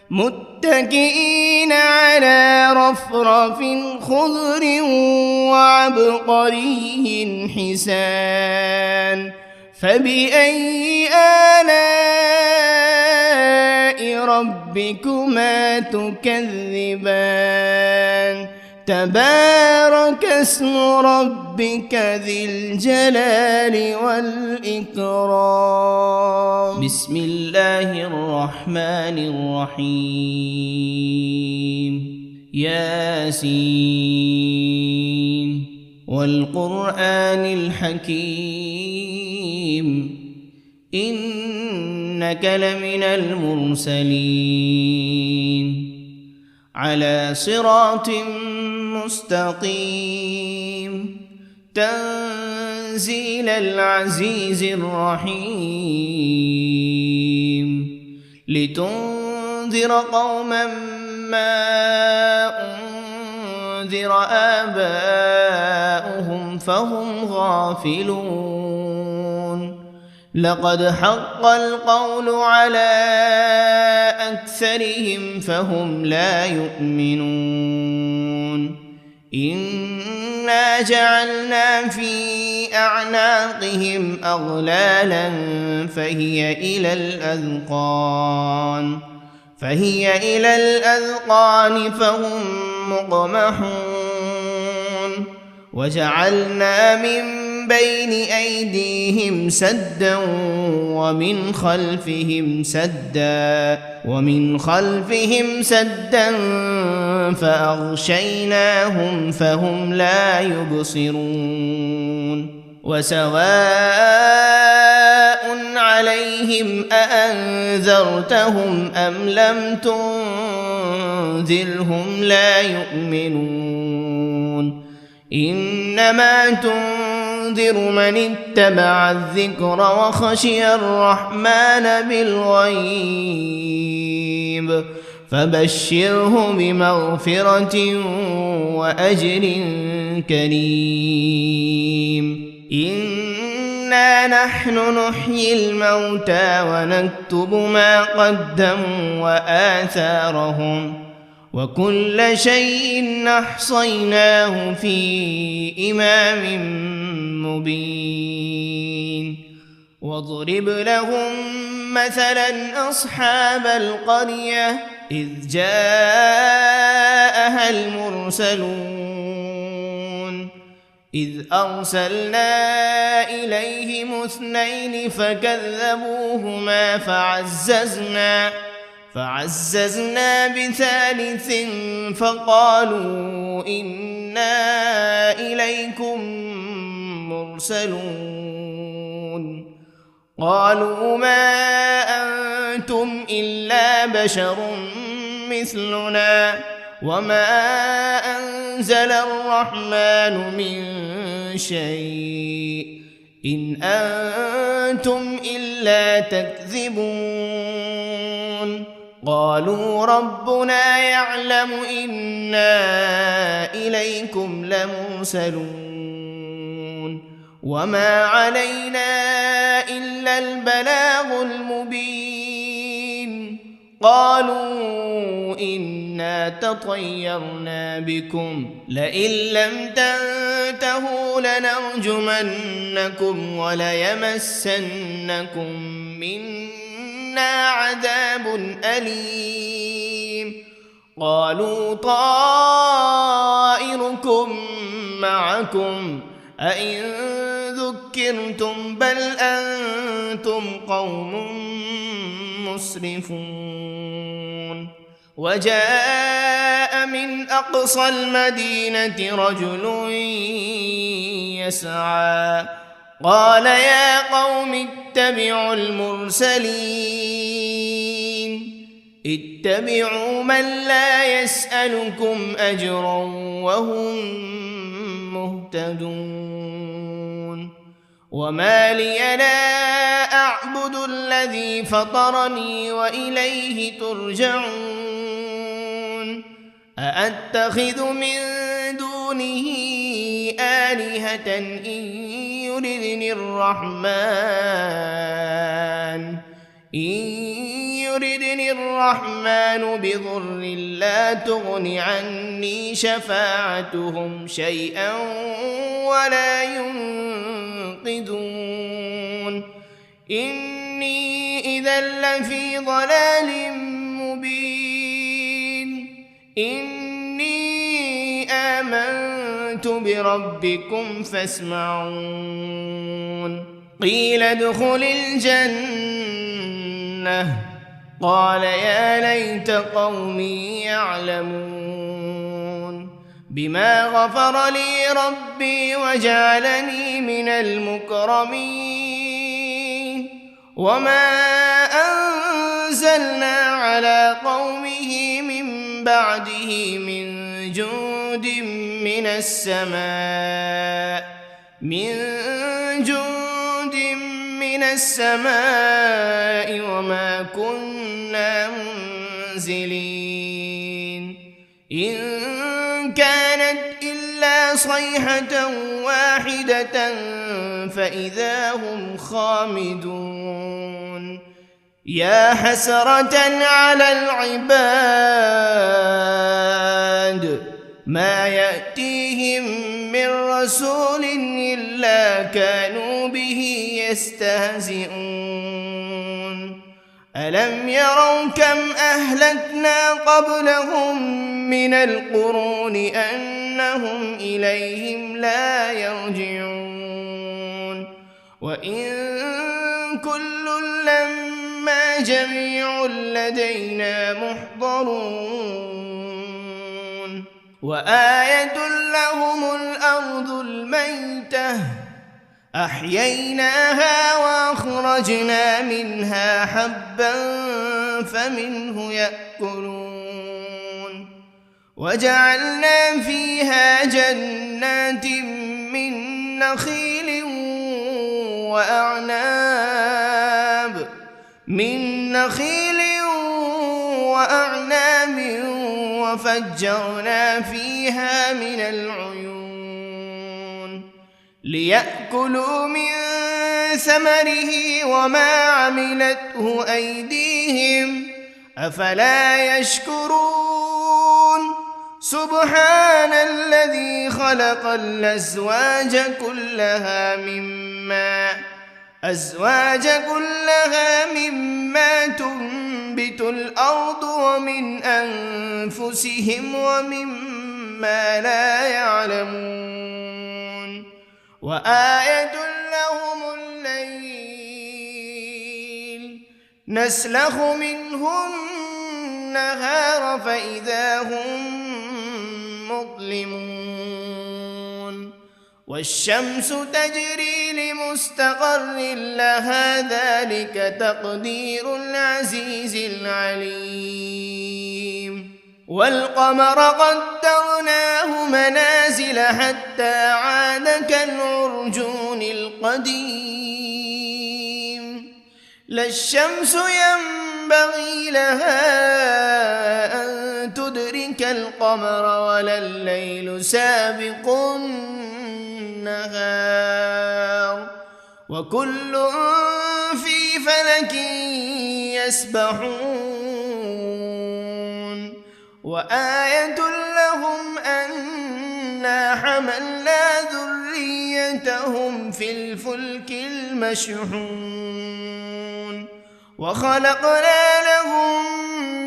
Speaker 1: متكئين على رفرف خضر وعبقري حسان فبأي آلاء ربكما تكذبان تبارك اسم ربك ذي الجلال والإكرام
Speaker 2: بسم الله الرحمن الرحيم ياسين والقرآن الحكيم إنك لمن المرسلين على صراط مستقيم تنزيل العزيز الرحيم لتنذر قوما ما أنذر آباؤهم فهم غافلون لقد حق القول على أكثرهم فهم لا يؤمنون إنا جعلنا في أعناقهم أغلالا فهي إلى الأذقان فهم مقمحون وجعلنا من بين أيديهم سدا ومن خلفهم سدا فأغشيناهم فهم لا يبصرون وسواء عليهم أأنذرتهم أم لم تنذرهم لا يؤمنون إنما تنذر من اتبع الذكر وخشي الرحمن بالغيب فبشره بمغفرة وأجر كريم إنا نحن نحيي الموتى ونكتب ما قدموا وآثارهم وكل شيء أحصيناه في إمام مبين واضرب لهم مثلا أصحاب القرية إذ جاءها المرسلون إذ أرسلنا إليهم 2 فكذبوهما فعززنا بثالث فقالوا إنا إليكم مرسلون قالوا ما أنتم إلا بشر مثلنا وما أنزل الرحمن من شيء إن أنتم إلا تكذبون قالوا ربنا يعلم إنا إليكم لمرسلون
Speaker 1: وما علينا إلا البلاغ المبين قالوا إنا تطيرنا بكم لئن لم تنتهوا لنرجمنكم وليمسنكم منا عذاب أليم قالوا طائركم معكم أئن ذكرتم بل أنتم قوم مسرفون وجاء من أقصى المدينة رجل يسعى قال يا قوم اتبعوا المرسلين اتبعوا من لا يسألكم أجرا وهم مهتدون وما لي لا أعبد الذي فطرني وإليه ترجعون أأتخذ من دونه آلهة إن يردني الرحمن بضر لا تغن عني شفاعتهم شيئا ولا ينقذون إني إذا لفي ضلال مبين إني آمنت بربكم فاسمعون قيل ادخل الجنة قال يا ليت قومي يعلمون بما غفر لي ربي وجعلني من المكرمين وما أنزلنا على قومه من بعده من جند من السماء وما كنا منزلين إن كانت إلا صيحة واحدة فإذا هم خامدون يا حسرة على العباد ما يأتيهم من رسول إلا كانوا به يستهزئون ألم يروا كم أهلكنا قبلهم من القرون أنهم إليهم لا يرجعون وإن كل لما جميع لدينا محضرون وآية لهم الأرض الميتة أحييناها وأخرجنا منها حبا فمنه يأكلون وجعلنا فيها جنات من نخيل وأعناب وفجرنا فيها من العيون ليأكلوا من ثمره وما عملته أيديهم أفلا يشكرون سبحان الذي خلق الأزواج كلها مما تنبت الأرض ومن أنفسهم ومما لا يعلمون وآية لهم الليل نسلخ منه النهار فإذا هم مظلمون والشمس تجري لمستقر لها ذلك تقدير العزيز العليم والقمر قدرناه منازل حتى عاد كالعرجون القديم لا الشمس ينبغي لها أن تدرك القمر ولا الليل سابق النهار وكل في فلك يسبحون وآية لهم أنا حملنا ذريتهم في الفلك المشحون وخلقنا لهم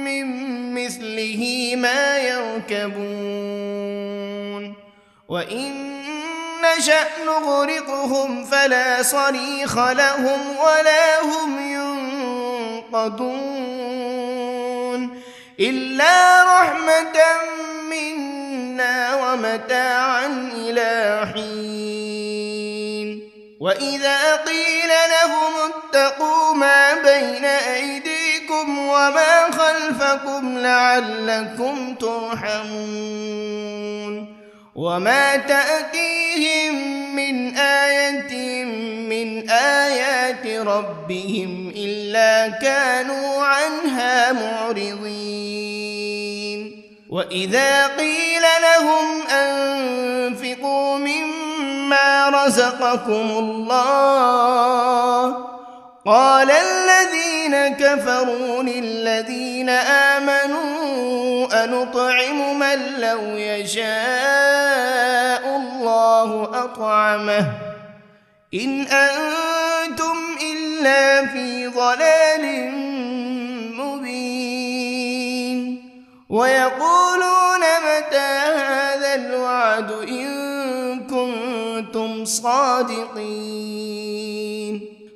Speaker 1: من مثله ما يركبون وإن نشأ نغرقهم فلا صريخ لهم ولا هم ينقذون إلا رحمة منا ومتاعا إلى حين وإذا قيل لهم اتقوا ما بين أيديكم وما خلفكم لعلكم ترحمون وما تأتيهم من آية من آيات ربهم إلا كانوا عنها معرضين وإذا قيل لهم أنفقوا مما رزقكم الله قال الذين كفروا للذين آمنوا أنطعم من لو يشاء الله أطعمه إن أنتم إلا في ضلال مبين ويقولون متى هذا الوعد إن كنتم صادقين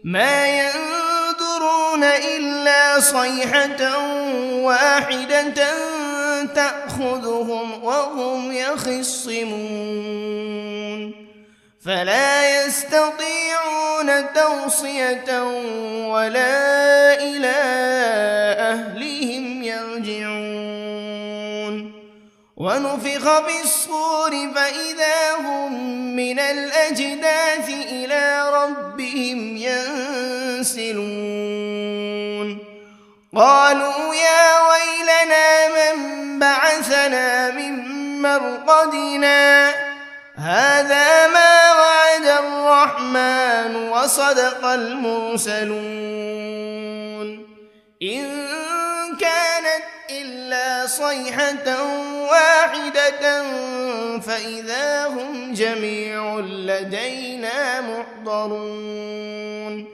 Speaker 1: ما ينظرون إلا صيحة واحدة تأخذهم وهم يخصمون فلا يستطيعون توصية ولا إلى أهلهم يرجعون ونفخ بالصور فإذا هم من الأجداث إلى ربهم ينسلون قالوا يا ويلنا من بعثنا من مرقدنا هذا ما وعد الرحمن وصدق المرسلون إن كانت إلا صيحة واحدة فإذا هم جميع لدينا محضرون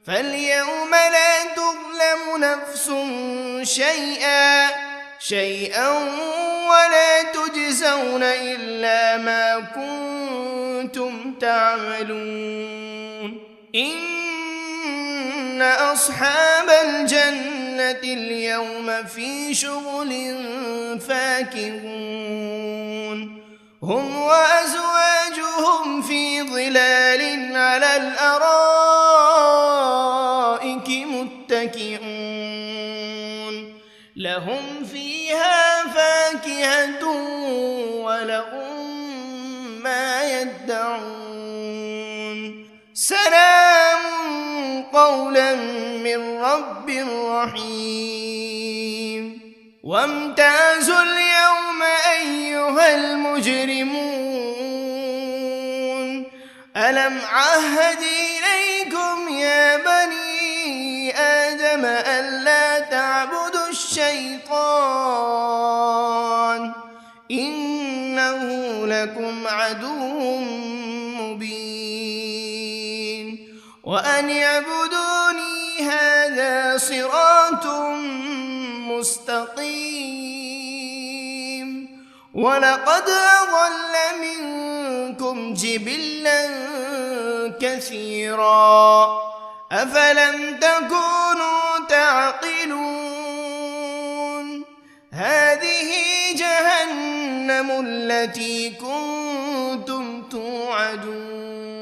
Speaker 1: فاليوم لا تظلم نفس شيئا ولا تجزون إلا ما كنتم تعملون إن أصحاب الجنة اليوم في شغل فاكهون هم وأزواجهم في ظلال على الأرائك متكئون لهم فيها فاكهة ولهم ما يدعون سلام قولا من رب رحيم وامتازوا اليوم أيها المجرمون ألم عهد إليكم يا بني آدم ألا تعبدوا الشيطان إنه لكم عدو مبين وأن اعبدوني هذا صراط مستقيم ولقد أضل منكم جبلا كثيرا أفلم تكونوا تعقلون هذه جهنم التي كنتم توعدون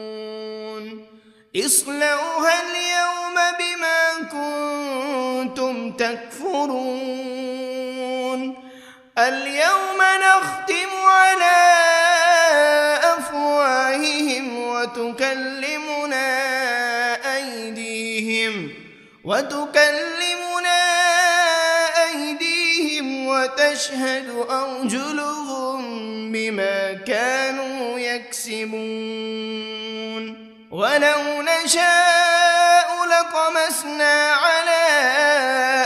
Speaker 1: اصلوها اليوم بما كنتم تكفرون اليوم نختم على أفواههم وتكلمنا أيديهم وتشهد أرجلهم بما كانوا يكسبون ولو نشاء لطمسنا على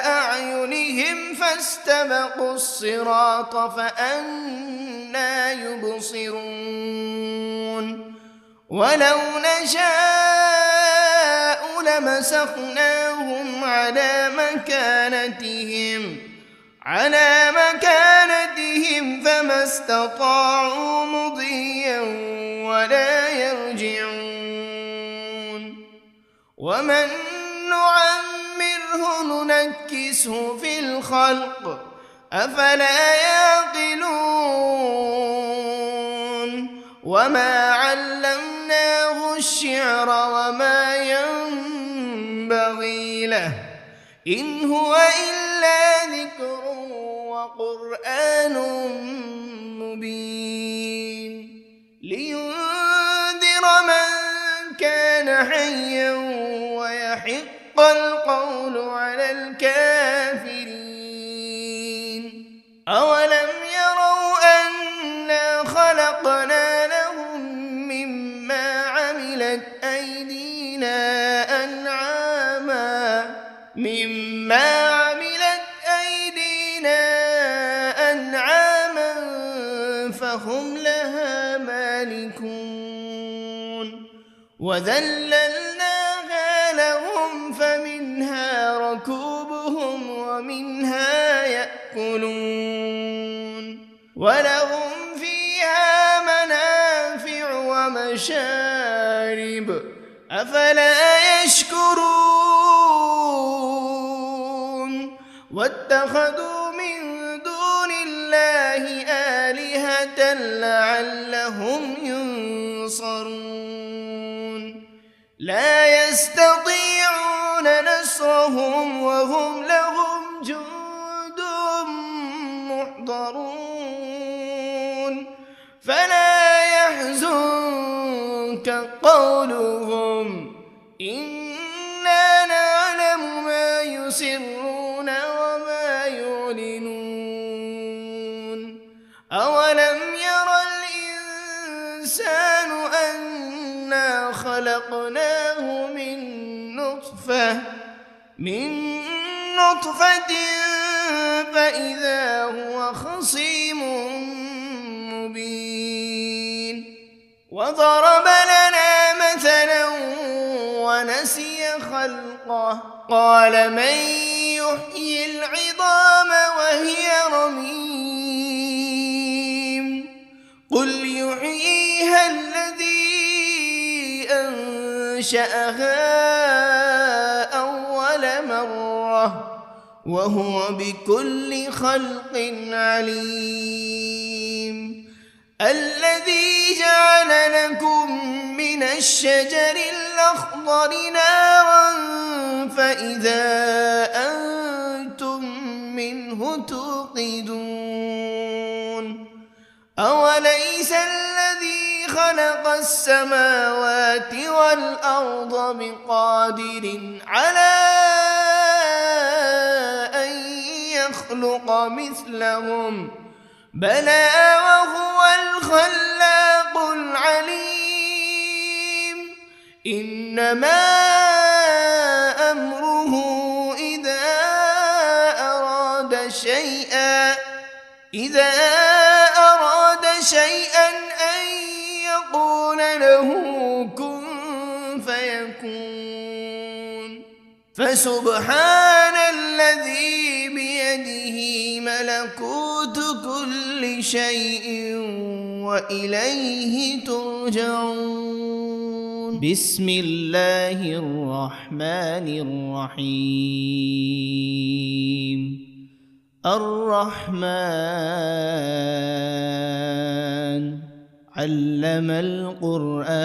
Speaker 1: أعينهم فاستبقوا الصراط فأنى يبصرون ولو نشاء لمسخناهم على مكانتهم فما استطاعوا مضيا ولا يرجعون ومن نعمره ننكسه في الخلق أفلا يعقلون وما علمناه الشعر وما ينبغي له إن هو إلا ذكر وقرآن مبين لينذر من كان حيا ويحق القول على الكافرين أولم يروا أنا خلقنا لهم مما عملت أيدينا أنعاما فهم لها مالكون وذللناها لهم فمنها ركوبهم ومنها يأكلون ولهم فيها منافع ومشارب أفلا يشكرون واتخذوا من دون الله آلهة لعلهم ينصرون لا يستطيعون نصرهم وهم لهم جند محضرون فلا يحزنك قولهم إنا نعلم ما يسرون وما يعلنون أولم ير الإنسان أنا خلقناه من نطفة فإذا هو خصيم مبين وضرب لنا مثلا ونسي خلقه قال من يحيي العظام وهي رميم قل يحييها الذي أنشأها أول مرة وهو بكل خلق عليم الذي جعل لكم من الشجر الأخضر نارا فإذا أنتم منه توقدون أوليس الذي خلق السماوات والأرض بقادر على أن يخلق مثلهم بلى وهو الخلاق العليم إنما أمره إذا أراد شيئا أن يقول له كن فيكون فسبحان الذي بيده ملكوت كل شيء وإليه ترجعون بسم الله الرحمن الرحيم الرحمن علم القرآن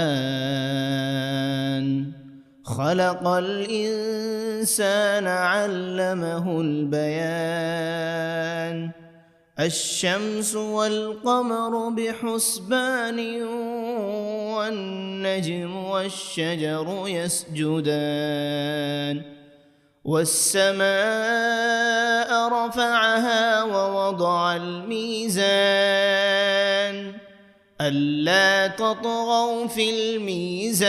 Speaker 1: خلق الإنسان علمه البيان الشمس والقمر بحسبان والنجم والشجر يسجدان والسماء رفعها ووضع الميزان ألا تطغوا في الميزان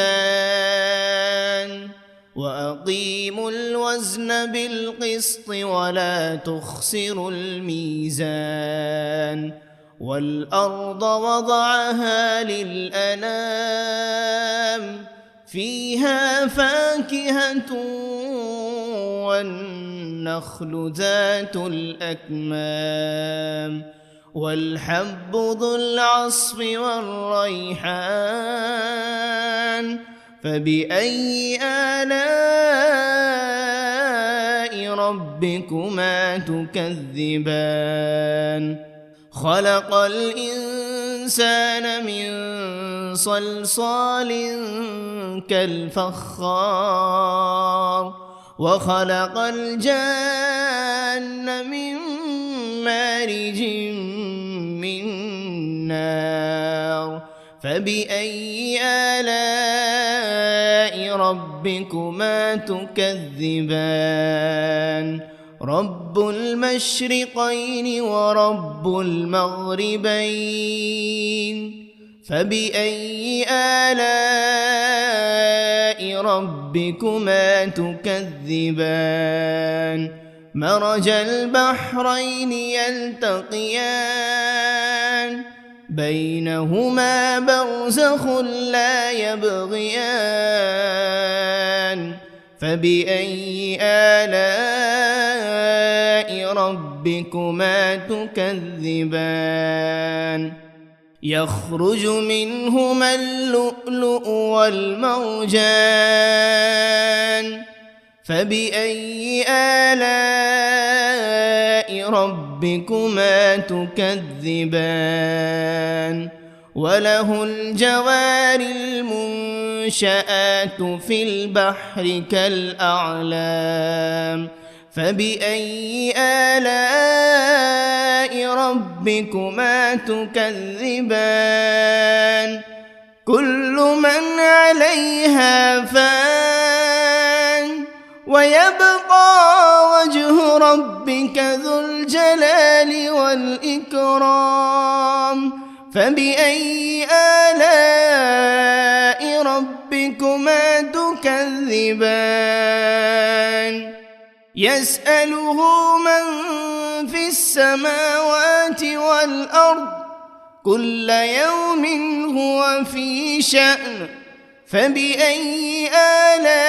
Speaker 1: وأقيموا الوزن بالقسط ولا تخسروا الميزان والأرض وضعها للأنام فيها فاكهة والنخل ذات الأكمام والحب ذو العصف والريحان فبأي آلاء ربكما تكذبان خلق الإنسان من صلصال كالفخار وخلق الجان من مارج من نار فبأي آلاء ربكما تكذبان رب المشرقين ورب المغربين فبأي آلاء ربكما تكذبان مرج البحرين يلتقيان بينهما برزخ لا يبغيان فبأي آلاء ربكما تكذبان يخرج منهما اللؤلؤ والمرجان فبأي آلاء ربكما تكذبان وله الجوار المنشآت في البحر كالأعلام فبأي آلاء ربكما تكذبان كل من عليها فان ويبقى وجه ربك ذو الجلال والإكرام فبأي آلاء ربكما تكذبان يسأله من في السماوات والأرض كل يوم هو في شأن فبأي آلاء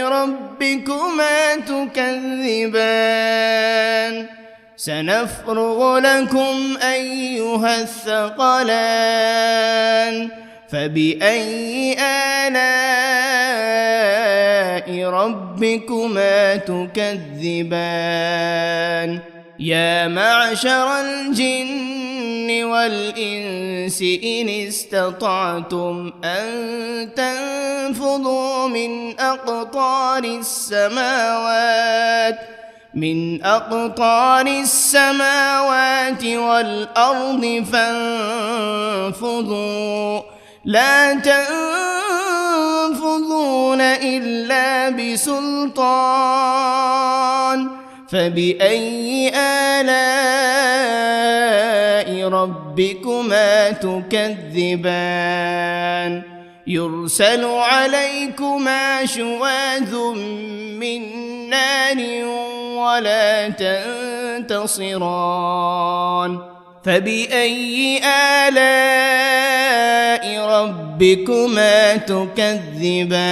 Speaker 1: ربكما تكذبان سنفرغ لكم أيها الثقلان فبأي آلاء ربكما تكذبان يا معشر الجن والإنس إن استطعتم أن تنفذوا من أقطار السماوات والأرض فانفذوا لا تنفذون إلا بسلطان فبأي آلاء ربكما تكذبان يرسل عليكما شواذ من نار ولا تنتصران فبأي آلاء ربكما تكذبان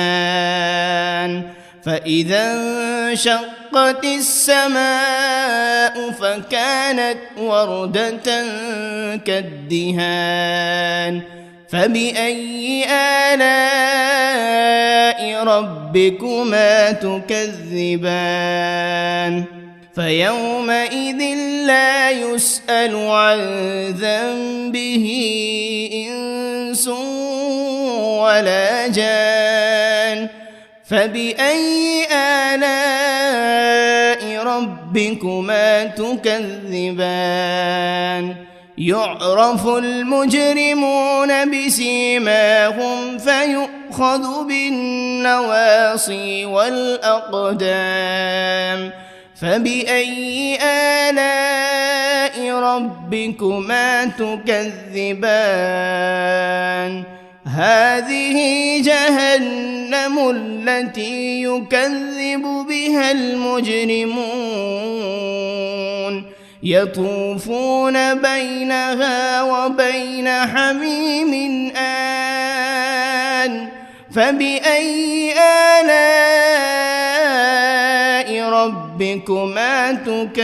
Speaker 1: فإذا انشقت السماء فكانت وردة كالدهان فبأي آلاء ربكما تكذبان فيومئذ لا يسأل عن ذنبه إنس ولا جان فبأي آلاء ربكما تكذبان يعرف المجرمون بسيماهم فيؤخذ بالنواصي والأقدام فبأي آلاء ربكما تكذبان هذه جهنم التي يكذب بها المجرمون يطوفون بينها وبين حميم آن فبأي آلاء ربكما تكذبان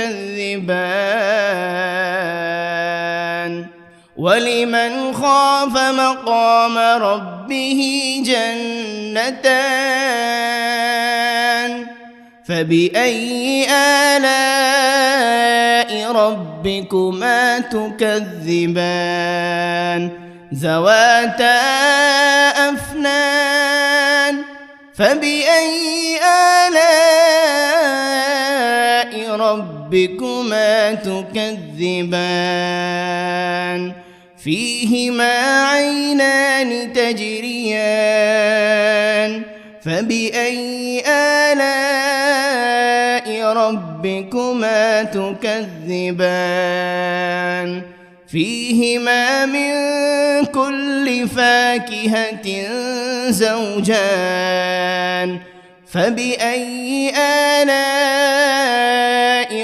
Speaker 1: ولمن خاف مقام ربه جنتان فبأي آلاء ربكما تكذبان ذواتا أفنان فبأي آلاء ربكما تكذبان فيهما عينان تجريان فبأي آلاء ربكما تكذبان فيهما من كل فاكهة زوجان فبأي آلاء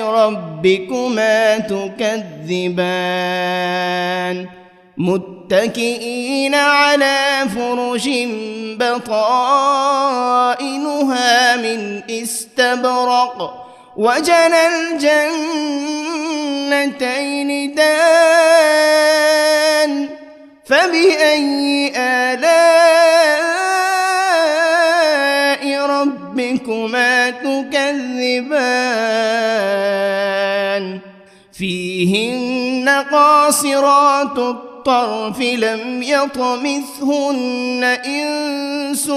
Speaker 1: ربكما تكذبان متكئين على فرش بطائنها من استبرق وجنى الجنتين دان فبأي آلاء ربكما تكذبان فيهن قاصرات الطرف لم يطمثهن إنس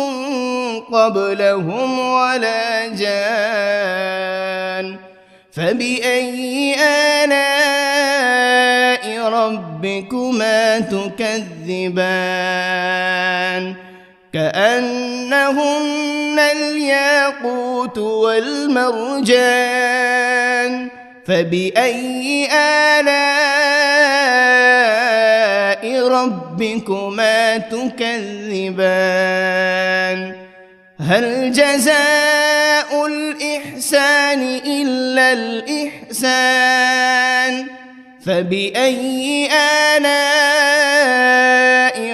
Speaker 1: قبلهم ولا جان فبأي آلاء ربكما تكذبان كأنهن الياقوت والمرجان فبأي آلاء ربكما تكذبان هل جزاء الإحسان إلا الإحسان فبأي آلاء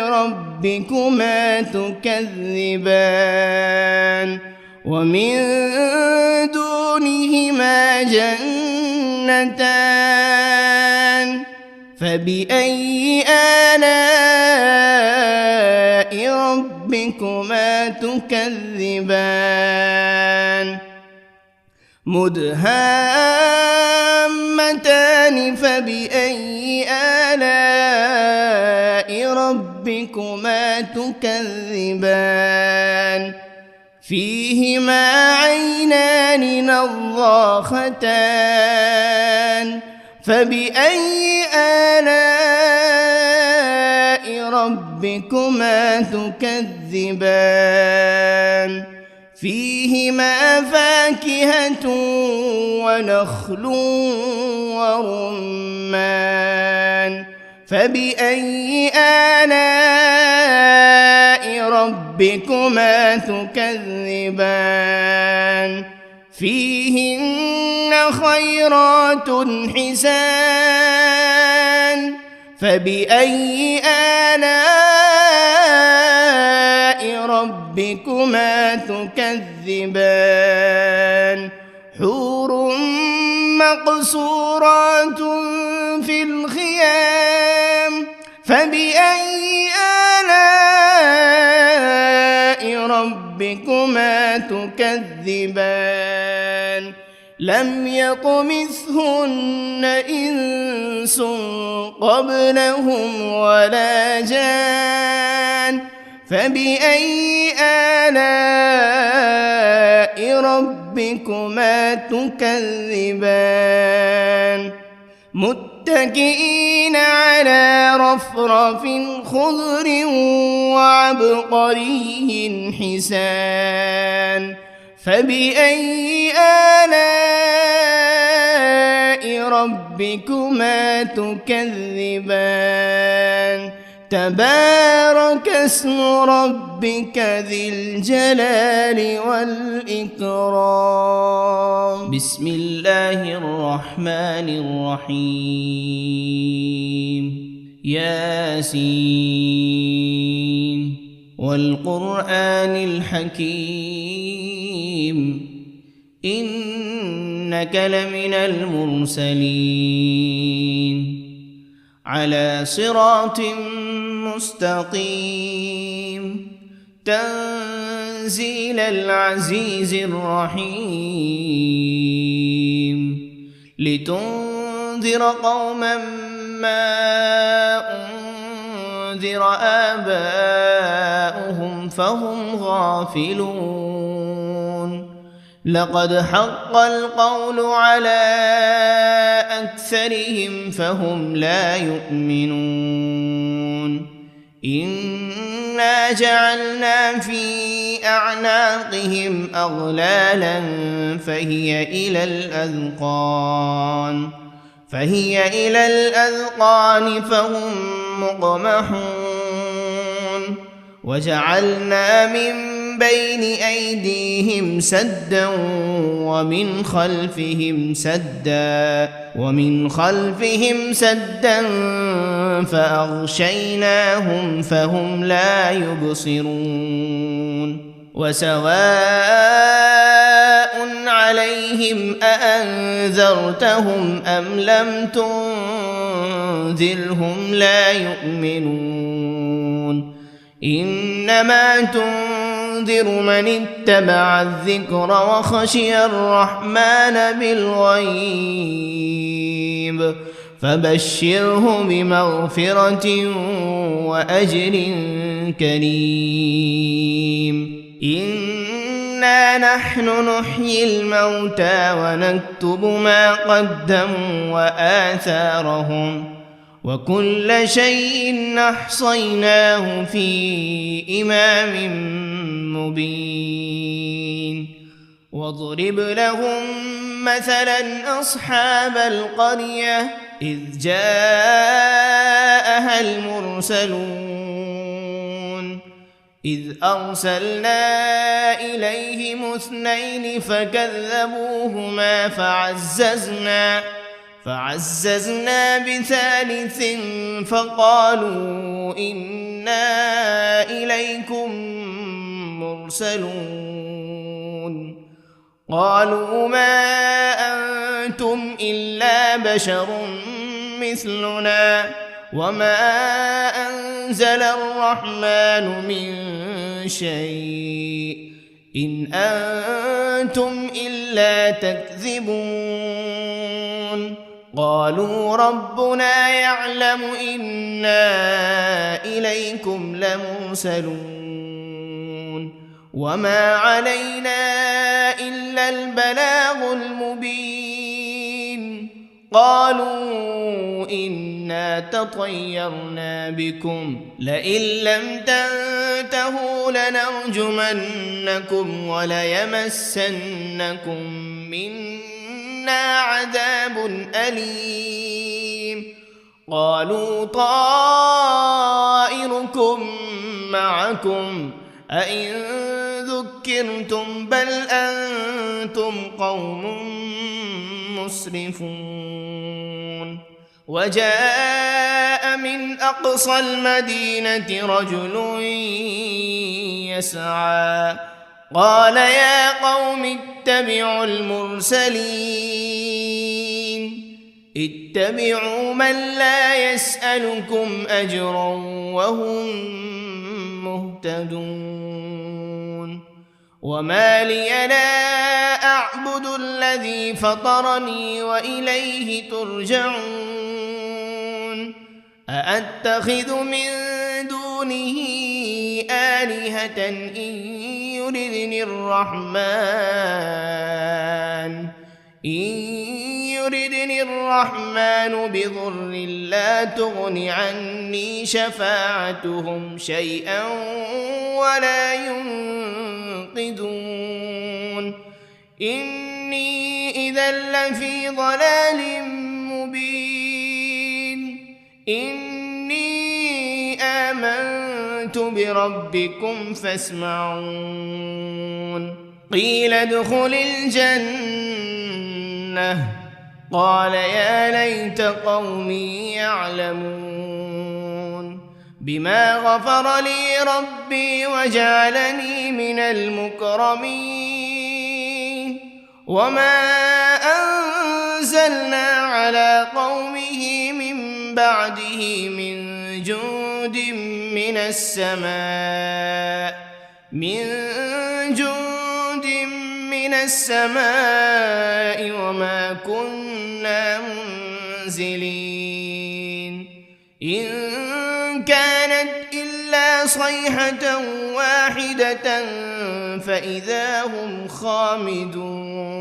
Speaker 1: ربكما تكذبان ومن دونهما جنتان فبأي آلاء ربكما تكذبان مدهامتان فبأي آلاء ربكما تكذبان فيهما عينان نضاختان فبأي آلاء ربكما تكذبان فيهما فاكهة ونخل ورمان فبأي آلاء ربكما تكذبان فيهن خيرات حسان فبأي آلاء ربكما تكذبان حور مقصورات في الخيام فبأي آلاء ربكما تكذبان لم يطمثهن إنس قبلهم ولا جان فبأي آلاء ربكما تكذبان متكئين على رفرف خضر وعبقري حسان فبأي آلاء ربكما تكذبان تبارك اسم ربك ذي الجلال والإكرام. بسم الله الرحمن الرحيم. ياسين والقرآن الحكيم إنك لمن المرسلين على صراط مستقيم تنزيل العزيز الرحيم لتنذر قوما ما أنذر آباؤهم فهم غافلون لقد حق القول على أكثرهم فهم لا يؤمنون إنا جعلنا في أعناقهم أغلالا فهي إلى الأذقان فهم مقمحون وجعلنا من بين أيديهم سدا ومن خلفهم سدا فأغشيناهم فهم لا يبصرون وسواء عليهم أأنذرتهم أم لم تنذرهم لا يؤمنون إنما تنذر من اتبع الذكر وخشي الرحمن بالغيب فبشره بمغفرة وأجر كريم. إنا نحن نحيي الموتى ونكتب ما قدموا وآثارهم وكل شيء أحصيناه في إمام مبين. واضرب لهم مثلا أصحاب القرية إذ جاءها المرسلون إذ أرسلنا إليهم 2 فكذبوهما فعززنا بثالث فقالوا إنا إليكم مرسلون قالوا ما أنتم إلا بشر مثلنا وما أنزل الرحمن من شيء إن أنتم إلا تكذبون قالوا ربنا يعلم إنا إليكم لمرسلون وما علينا إلا البلاغ المبين. قالوا إنا تطيرنا بكم لئن لم تنتهوا لنرجمنكم وليمسنكم منا عذاب أليم. قالوا طائركم معكم أئن ذكرتم بل أنتم قوم مسرفون. وجاء من أقصى المدينة رجل يسعى قال يا قوم اتبعوا المرسلين اتبعوا من لا يسألكم أجرا وهم مهتدون. وما لي لا أعبد الذي فطرني وإليه ترجعون. أأتخذ من دونه آلهة إن يردني الرحمن بضر لا تغن عني شفاعتهم شيئا ولا ينقذون. إني إذا لفي ضلال إني آمنت بربكم فاسمعون قيل ادخل الجنة قال يا ليت قومي يعلمون بما غفر لي ربي وجعلني من المكرمين وما أنزلنا على قومه من بعده من جند من السماء وما كنا منزلين إن كانت إلا صيحة واحدة فإذا هم خامدون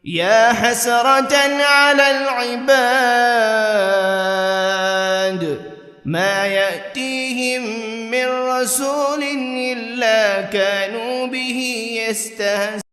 Speaker 1: يا حسرة على العباد ما يأتيهم من رسول إلا كانوا به يستهزئون